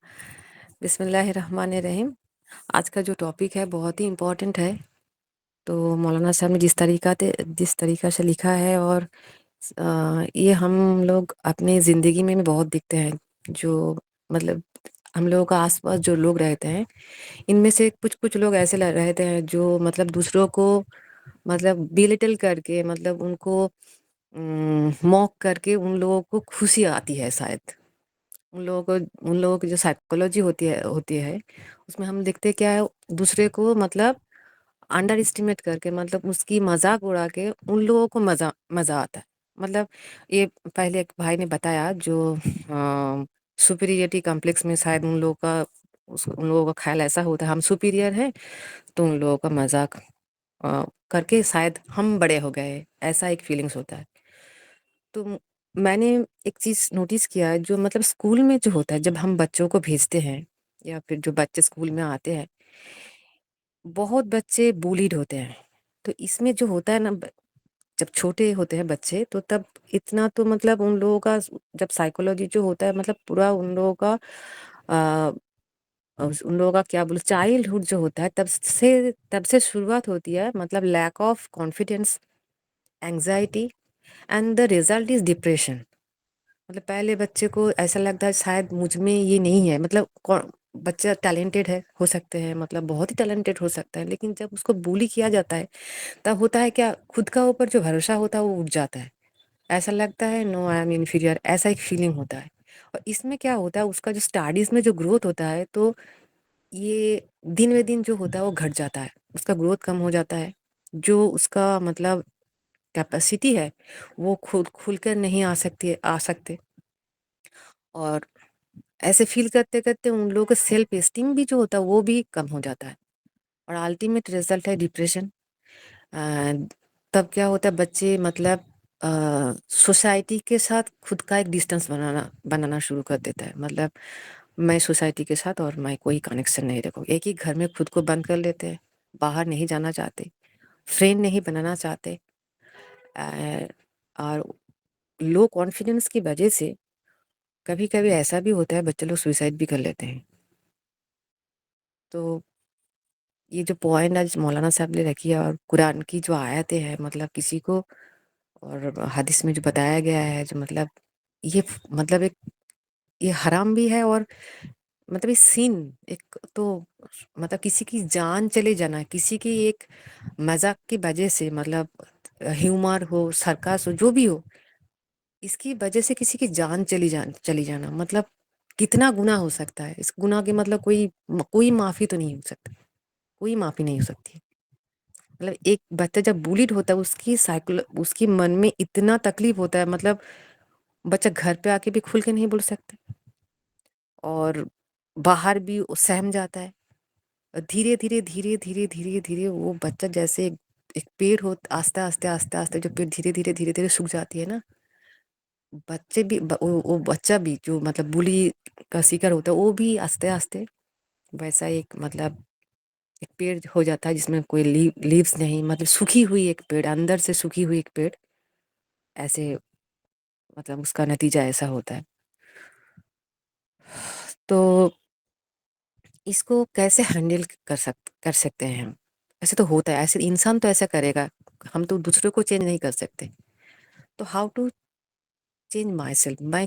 بسم اللہ الرحمن الرحیم۔ آج کا جو ٹاپک ہے بہت ہی امپورٹنٹ ہے، تو مولانا صاحب نے جس طریقہ سے لکھا ہے، اور یہ ہم لوگ اپنے زندگی میں بھی بہت دکھتے ہیں، جو مطلب ہم لوگوں کا آس پاس جو لوگ رہتے ہیں، ان میں سے کچھ لوگ ایسے رہتے ہیں جو مطلب دوسروں کو مطلب بیلٹل کر کے، مطلب ان کو موک کر کے ان لوگوں کو خوشی آتی ہے شاید۔ ان لوگوں کی جو سائیکولوجی ہوتی ہے اس میں ہم دیکھتے کیا ہے، دوسرے کو مطلب انڈر اسٹیمیٹ کر کے، مطلب اس کی مذاق اڑا کے ان لوگوں کو مزہ آتا ہے۔ مطلب یہ پہلے ایک بھائی نے بتایا جو سپیریئرٹی کمپلیکس میں شاید ان لوگوں کا خیال ایسا ہوتا ہے ہم سپیریئر ہیں، تو ان لوگوں کا مذاق کر کے شاید ہم بڑے ہو گئے، ایسا ایک فیلنگس ہوتا ہے۔ تو میں نے ایک چیز نوٹس کیا ہے، جو مطلب اسکول میں جو ہوتا ہے، جب ہم بچوں کو بھیجتے ہیں یا پھر جو بچے اسکول میں آتے ہیں، بہت بچے بولیڈ ہوتے ہیں۔ تو اس میں جو ہوتا ہے نا، جب چھوٹے ہوتے ہیں بچے تو تب اتنا تو مطلب ان لوگوں کا جب سائیکولوجی جو ہوتا ہے، مطلب پورا ان لوگوں کا کیا بولے چائلڈہڈ جو ہوتا ہے، تب سے شروعات ہوتی ہے، مطلب lack of confidence, anxiety, and the result is depression. مطلب پہلے بچے کو ایسا لگتا ہے شاید مجھ میں یہ نہیں ہے، مطلب بچہ ٹیلنٹڈ ہو سکتے ہیں، مطلب بہت ہی ٹیلنٹڈ ہو سکتا ہے، لیکن جب اس کو بولی کیا جاتا ہے تب ہوتا ہے کیا، خود کا اوپر جو بھروسہ ہوتا ہے وہ اٹھ جاتا ہے، ایسا لگتا ہے نو آئی ایم انفیریئر، ایسا ایک فیلنگ ہوتا ہے۔ اور اس میں کیا ہوتا ہے، اس کا جو اسٹڈیز میں جو گروتھ ہوتا ہے، تو یہ دن بہ دن جو ہوتا ہے وہ گھٹ جاتا ہے، اس کا گروتھ کم ہو جاتا ہے، جو اس کا مطلب کیپیسٹی ہے وہ کھل کر نہیں آ سکتے، اور ایسے فیل کرتے کرتے ان لوگوں کا سیلف اسٹیم بھی جو ہوتا ہے وہ بھی کم ہو جاتا ہے، اور الٹیمیٹ رزلٹ ہے ڈپریشن۔ تب کیا ہوتا ہے، بچے مطلب سوسائٹی کے ساتھ خود کا ایک ڈسٹینس بنانا شروع کر دیتا ہے، مطلب میں سوسائٹی کے ساتھ اور میں کوئی کنیکشن نہیں رکھوں، ایک ہی گھر میں خود کو بند کر لیتے ہیں، باہر نہیں جانا چاہتے، فرینڈ نہیں بنانا چاہتے، اور لو کانفیڈنس کی وجہ سے کبھی کبھی ایسا بھی ہوتا ہے بچے لوگ سوئسائڈ بھی کر لیتے ہیں۔ تو یہ جو پوائنٹ آج مولانا صاحب نے رکھی ہے، اور قرآن کی جو آیتیں ہیں، مطلب کسی کو، اور حدیث میں جو بتایا گیا ہے، جو مطلب یہ مطلب یہ حرام بھی ہے، اور مطلب یہ سین ایک تو مطلب کسی کی جان چلے جانا، کسی کی ایک مذاق کی وجہ سے، مطلب ہیومر ہو، سرکس ہو، جو بھی ہو، اس کی وجہ سے کسی کی جان چلی جانا، مطلب کتنا گناہ ہو سکتا ہے، اس گناہ کے مطلب کوئی معافی تو نہیں ہو سکتا، کوئی معافی نہیں ہو سکتی. مطلب ایک بچہ جب بولیڈ ہوتا ہے اس کی من میں اتنا تکلیف ہوتا ہے، مطلب بچہ گھر پہ آ کے بھی کھل کے نہیں بول سکتے اور باہر بھی سہم جاتا ہے. دھیرے دھیرے دھیرے دھیرے دھیرے دھیرے وہ بچہ جیسے ایک پیڑ ہو، آہستہ آہستہ آہستہ آہستہ جو پیڑ دھیرے دھیرے دھیرے دھیرے سوکھ جاتی ہے نا، وہ بچہ بھی جو مطلب بلی کا شکار ہوتا ہے وہ بھی آہستہ آہستہ ویسا ایک مطلب ایک پیڑ ہو جاتا ہے جس میں کوئی لیوز نہیں، مطلب سوکھی ہوئی ایک پیڑ، اندر سے سوکھی ہوئی ایک پیڑ، ایسے مطلب اس کا نتیجہ ایسا ہوتا ہے. تو اس کو کیسے ہینڈل کر سکتے ہیں ہم؟ ایسے تو ہوتا ہے، ایسے انسان تو ایسا کرے گا، ہم تو دوسروں کو چینج نہیں کر سکتے. تو how to change myself, میں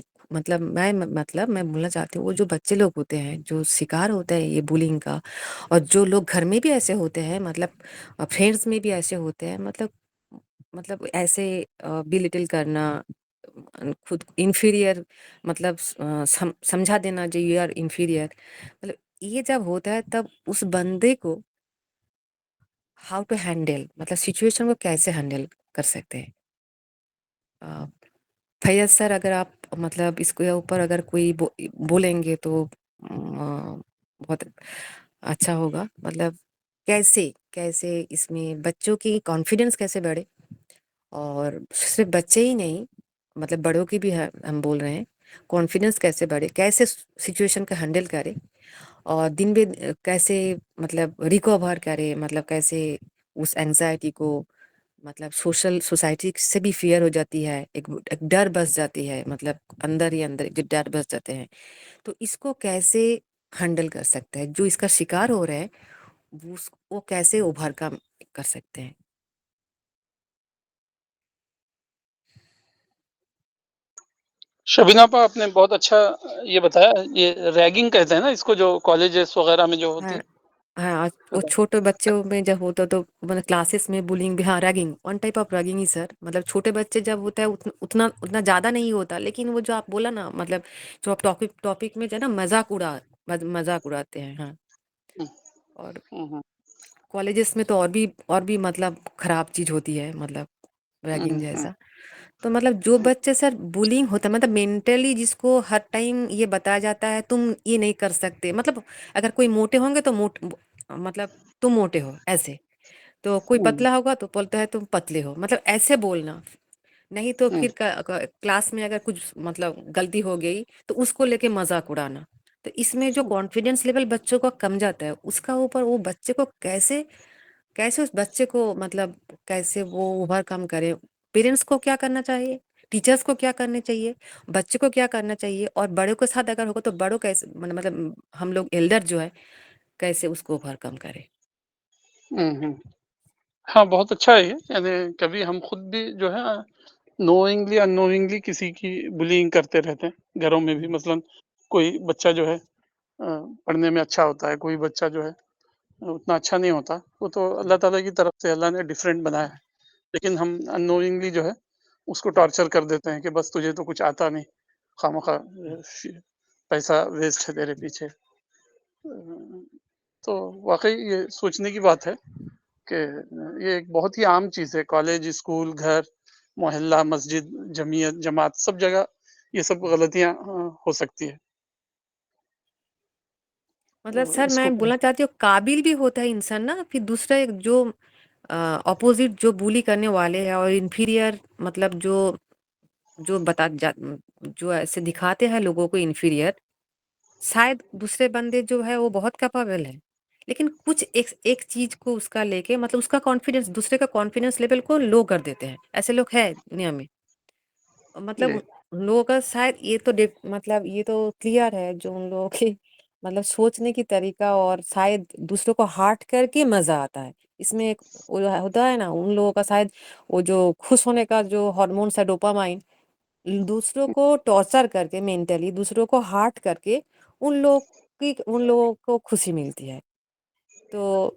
بولنا چاہتی ہوں وہ جو بچے لوگ ہوتے ہیں جو شکار ہوتے ہیں یہ بولنگ کا، اور جو لوگ گھر میں بھی ایسے ہوتے ہیں، مطلب فرینڈس میں بھی ایسے ہوتے ہیں، مطلب ایسے بلیٹل کرنا، خود انفیریئر، مطلب سمجھا دینا جو یو آر انفیریئر، مطلب یہ جب ہوتا ہے تب اس بندے کو ہاؤ ٹو ہینڈل، مطلب سچویشن کو کیسے ہینڈل کر سکتے ہیں. فیض سر اگر آپ مطلب اس کے اوپر اگر کوئی بولیں گے تو بہت اچھا ہوگا. مطلب کیسے اس میں بچوں کی کانفیڈنس کیسے بڑھے، اور صرف بچے ہی نہیں مطلب بڑوں کی بھی ہم بول رہے ہیں، کانفیڈنس کیسے بڑھے، کیسے سچویشن کا ہینڈل کرے، اور دن بہ کیسے مطلب ریکور کرے، مطلب کیسے اس اینزائٹی کو، مطلب سوسائٹی سے بھی فیئر ہو جاتی ہے، ایک ڈر بس جاتی ہے، مطلب اندر ہی اندر جو ڈر بس جاتے ہیں. تو اس کو کیسے ہینڈل کر سکتے ہیں جو اس کا شکار ہو رہے ہیں، وہ کیسے اوبھر کم کر سکتے ہیں. شبینہ پا آپ نے بہت اچھا یہ بتایا. یہ ریگنگ کہتے ہیں نا اس کو، جو کالجز وغیرہ میں جو ہوتی ہاں ہاں، وہ چھوٹے بچوں میں جب ہوتا تو مطلب کلاسز میں بولنگ بھی، ہاں ragging one type of ragging ہی سر. مطلب چھوٹے بچے جب ہوتا ہے اتنا زیادہ نہیں ہوتا، لیکن وہ جو آپ بولا نا، مطلب جو آپ ٹاپک میں جو ہے نا مذاق اڑاتے ہیں. ہاں، اور کالجز میں تو اور بھی مطلب خراب چیز ہوتی ہے، مطلب ریگنگ جیسا. تو مطلب جو بچے سر بولنگ ہوتا ہے، مطلب مینٹلی جس کو ہر ٹائم یہ بتایا جاتا ہے تم یہ نہیں کر سکتے، مطلب اگر کوئی موٹے ہوں گے تو مطلب تم موٹے ہو ایسے، تو کوئی پتلا ہوگا تو بولتا ہے تم پتلے ہو، مطلب ایسے بولنا. نہیں تو پھر کلاس میں اگر کچھ مطلب غلطی ہو گئی تو اس کو لے کے مذاق اڑانا. تو اس میں جو کانفیڈینس لیول بچوں کا کم جاتا ہے، اس کا اوپر وہ بچے کو کیسے اس بچے کو مطلب کیسے وہ اوور کم کرے. پیرنٹس کو کیا کرنا چاہیے، ٹیچرس کو کیا کرنا چاہیے، بچے کو کیا کرنا چاہیے، اور بڑوں کے ساتھ اگر ہوگا تو بڑوں کیسے، مطلب ہم لوگ ایلڈر جو ہے کیسے اس کو اوور کم کرے. ہاں بہت اچھا ہے یہ. یعنی کبھی ہم خود بھی جو ہے نوئنگلی ان نوئنگلی کسی کی بلینگ کرتے رہتے ہیں گھروں میں بھی. مثلا کوئی بچہ جو ہے پڑھنے میں اچھا ہوتا ہے، کوئی بچہ جو ہے اتنا اچھا نہیں ہوتا، وہ تو اللہ تعالیٰ کی طرف سے اللہ نے ڈفرینٹ بنایا ہے، لیکن ہم ان نوئنگلی جو ہے اس کو ٹارچر کر دیتے ہیں کہ بس تجھے تو کچھ آتا نہیں، خواہ پیسہ ویسٹ ہے تیرے پیچھے. تو واقعی یہ سوچنے کی بات ہے کہ یہ ایک بہت ہی عام چیز ہے. کالج، اسکول، گھر، محلہ، مسجد، جمعیت، جماعت، سب جگہ یہ سب غلطیاں ہو سکتی ہے. مطلب تو سر اس میں کو بولنا چاہتی ہوں قابل بھی ہوتا ہے انسان نا، پھر دوسرا ایک جو اپوزٹ جو بولی کرنے والے ہیں اور انفیریئر، مطلب جو ایسے دکھاتے ہیں لوگوں کو انفیریئر، شاید دوسرے بندے جو ہے وہ بہت کیپابل ہے، لیکن کچھ ایک چیز کو اس کا لے کے مطلب اس کا کانفیڈنس، دوسرے کا کانفیڈنس لیول کو لو کر دیتے ہیں. ایسے لوگ ہیں دنیا میں. مطلب جی ان لوگوں کا شاید مطلب یہ تو کلیئر ہے جو ان لوگوں کی مطلب سوچنے کی طریقہ، اور شاید دوسروں کو ہارٹ کر کے مزہ آتا ہے. اس میں ایک ہوتا ہے نا ان لوگوں کا، شاید وہ جو خوش ہونے کا جو ہارمونس ہے ڈوپامائن، دوسروں کو ٹارچر کر کے، مینٹلی دوسروں کو ہارٹ کر کے ان لوگوں کو خوشی ملتی ہے. تو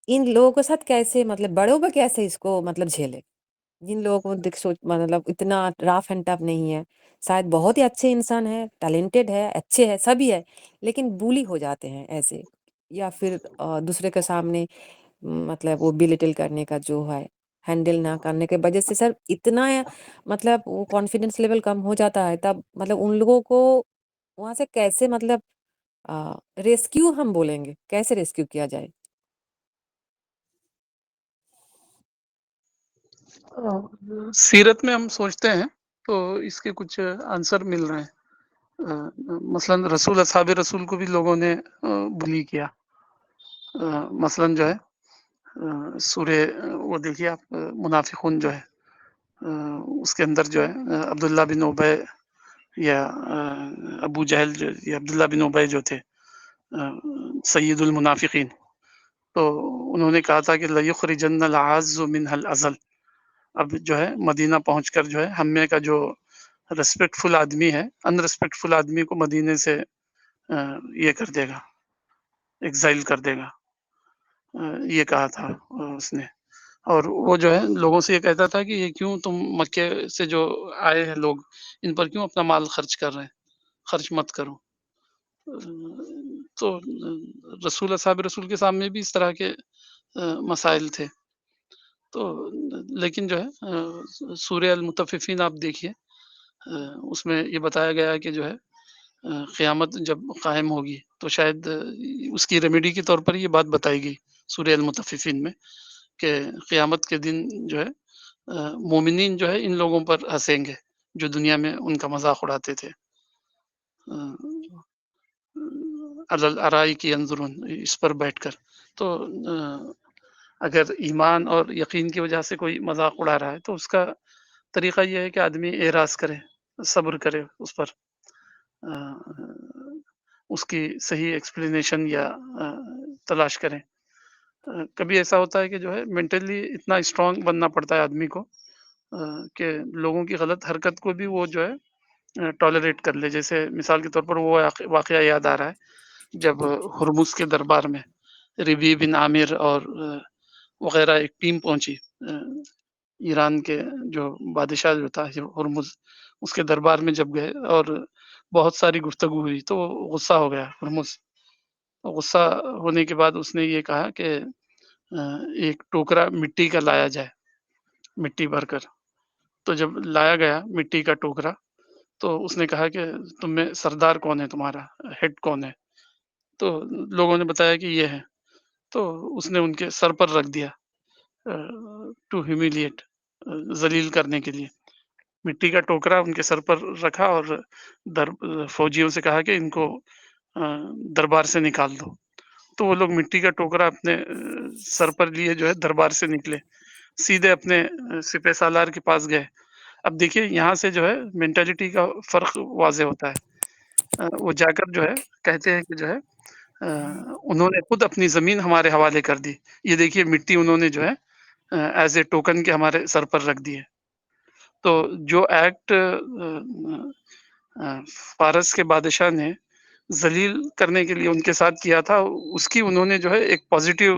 ان لوگوں کے ساتھ کیسے، مطلب بڑوں پہ کیسے اس کو مطلب جھیلے. جن لوگوں کو مطلب اتنا رف اینڈ ٹف نہیں ہے، شاید بہت ہی اچھے انسان ہے، ٹیلنٹڈ ہے، اچھے ہے، سبھی ہے، لیکن بولی ہو جاتے ہیں ایسے، یا پھر دوسرے کے سامنے مطلب وہ بلیٹل کرنے کا جو ہے، ہینڈل نہ کرنے کے وجہ سے سر اتنا مطلب وہ کانفیڈینس لیول کم ہو جاتا ہے، تب مطلب ان لوگوں کو وہاں سے کیسے مطلب ریسکیو ہم بولیں گے، کیسے ریسکیو کیا جائے؟ سیرت میں ہم سوچتے ہیں تو اس کے کچھ آنسر مل رہے ہیں، مثلاً رسول اصحاب رسول کو بھی لوگوں نے بلی کیا، مثلاً جو ہے سورہ وہ دیکھیے آپ منافقون جو ہے اس کے اندر جو ہے عبداللہ بن ابی یا ابو جہل جو یا عبداللہ بن ابی جو تھے سید المنافقین، تو انہوں نے کہا تھا کہ لَيُخْرِجَنَّ الْأَعَزُّ مِنْهَا الْأَذَلَّ، اب جو ہے مدینہ پہنچ کر جو ہے ہمیں کا جو ریسپیکٹ فل آدمی ہے ان ریسپیکٹ فل آدمی کو مدینے سے یہ کر دے گا، ایگزائل کر دے گا، یہ کہا تھا اس نے۔ اور وہ جو ہے لوگوں سے یہ کہتا تھا کہ یہ کیوں تم مکے سے جو آئے ہیں لوگ ان پر کیوں اپنا مال خرچ کر رہے ہیں، خرچ مت کرو۔ تو رسول اصحاب رسول کے سامنے بھی اس طرح کے مسائل تھے، تو لیکن جو ہے سورہ المطففین آپ دیکھیے، اس میں یہ بتایا گیا ہے کہ جو ہے قیامت جب قائم ہوگی تو شاید اس کی ریمیڈی کے طور پر یہ بات بتائی گئی سورہ المطففین میں کہ قیامت کے دن جو ہے مومنین جو ہے ان لوگوں پر ہنسیں گے جو دنیا میں ان کا مذاق اڑاتے تھے، الارائی کی انظرون، اس پر بیٹھ کر۔ تو اگر ایمان اور یقین کی وجہ سے کوئی مذاق اڑا رہا ہے تو اس کا طریقہ یہ ہے کہ آدمی اعراض کرے، صبر کرے اس پر، اس کی صحیح ایکسپلینیشن یا تلاش کریں۔ کبھی ایسا ہوتا ہے کہ جو ہے مینٹلی اتنا اسٹرانگ بننا پڑتا ہے آدمی کو کہ لوگوں کی غلط حرکت کو بھی وہ جو ہے ٹالریٹ کر لے۔ جیسے مثال کے طور پر وہ واقعہ یاد آ رہا ہے جب ہرمز کے دربار میں ربی بن عامر اور وغیرہ ایک ٹیم پہنچی، ایران کے جو بادشاہ جو تھا ہرمز، اس کے دربار میں جب گئے اور بہت ساری گفتگو ہوئی تو وہ غصہ ہو گیا ہرمز۔ غصہ ہونے کے بعد اس نے یہ کہا کہ ایک ٹوکرا مٹی کا لایا جائے، مٹی بھر کر۔ تو جب لایا گیا مٹی کا ٹوکرا تو اس نے کہا کہ تم میں سردار کون ہے، تمہارا ہیڈ کون ہے؟ تو لوگوں نے بتایا کہ یہ ہے، تو اس نے ان کے سر پر رکھ دیا ٹو ہیومیلیٹ، ذلیل کرنے کے لیے۔ مٹی کا ٹوکرا ان کے سر پر رکھا اور فوجیوں سے کہا کہ ان کو دربار سے نکال دو۔ تو وہ لوگ مٹی کا ٹوکرا اپنے سر پر لیے جو ہے دربار سے نکلے، سیدھے اپنے سپہ سالار کے پاس گئے۔ اب دیکھیے یہاں سے جو ہے مینٹالٹی کا فرق واضح ہوتا ہے۔ وہ جا کر جو ہے کہتے ہیں کہ جو ہے انہوں نے خود اپنی زمین ہمارے حوالے کر دی، یہ دیکھیے مٹی انہوں نے جو ہے ایز اے ٹوکن کے ہمارے سر پر رکھ دی ہے۔ تو جو ایکٹ فارس کے بادشاہ نے ذلیل کرنے کے لیے ان کے ساتھ کیا تھا، اس کی انہوں نے جو ہے ایک پازیٹیو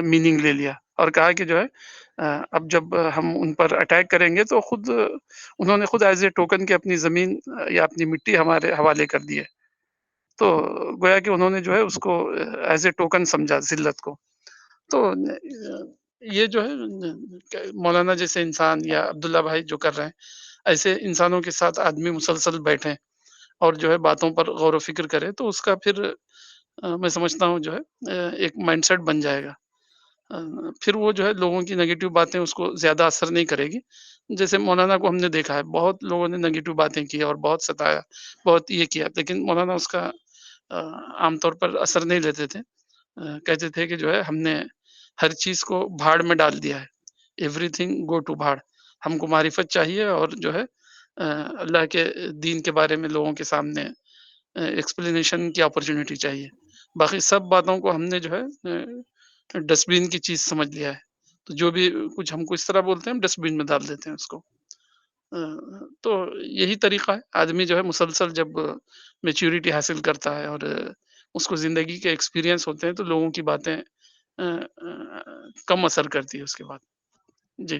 میننگ لے لیا اور کہا کہ جو ہے اب جب ہم ان پر اٹیک کریں گے تو خود انہوں نے خود ایز اے ٹوکن کے اپنی زمین یا اپنی مٹی ہمارے حوالے کر دی ہے۔ تو گویا کہ انہوں نے جو ہے اس کو ایز اے ٹوکن سمجھا ذلت کو۔ تو یہ جو ہے مولانا جیسے انسان یا عبداللہ بھائی جو کر رہے ہیں، ایسے انسانوں کے ساتھ آدمی مسلسل بیٹھیں اور جو ہے باتوں پر غور و فکر کرے تو اس کا پھر میں سمجھتا ہوں جو ہے ایک مائنڈ سیٹ بن جائے گا، پھر وہ جو ہے لوگوں کی نگیٹو باتیں اس کو زیادہ اثر نہیں کرے گی۔ جیسے مولانا کو ہم نے دیکھا ہے بہت لوگوں نے نگیٹو باتیں کی اور بہت ستایا، بہت یہ کیا، لیکن مولانا اس کا عام طور پر اثر نہیں لیتے تھے، کہتے تھے کہ جو ہے ہم نے ہر چیز کو بھاڑ میں ڈال دیا ہے، ایوری تھنگ گو ٹو بھاڑ، ہم کو معرفت چاہیے اور جو ہے اللہ کے دین کے بارے میں لوگوں کے سامنے ایکسپلینیشن کی اپرچونیٹی چاہیے، باقی سب باتوں کو ہم نے جو ہے ڈسٹ بین کی چیز سمجھ لیا ہے، تو جو بھی کچھ ہم کو اس طرح بولتے ہیں ہم ڈسٹ بین میں ڈال دیتے ہیں اس کو۔ تو یہی طریقہ ہے، آدمی جو ہے مسلسل جب میچورٹی حاصل کرتا ہے اور اس کو زندگی کے ایکسپیرینس ہوتے ہیں تو لوگوں کی باتیں کم اثر کرتی ہے اس کے بعد۔ جی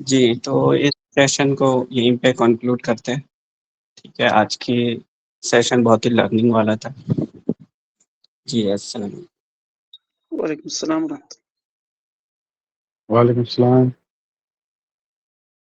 جی تو اس سیشن کو یہیں پہ کنکلوڈ کرتے ہیں. ٹھیک ہے, آج کی سیشن بہت ہی لرننگ والا تھا. جی السلام علیکم. وعلیکم السلام ورحمۃ اللہ. وعلیکم السلام.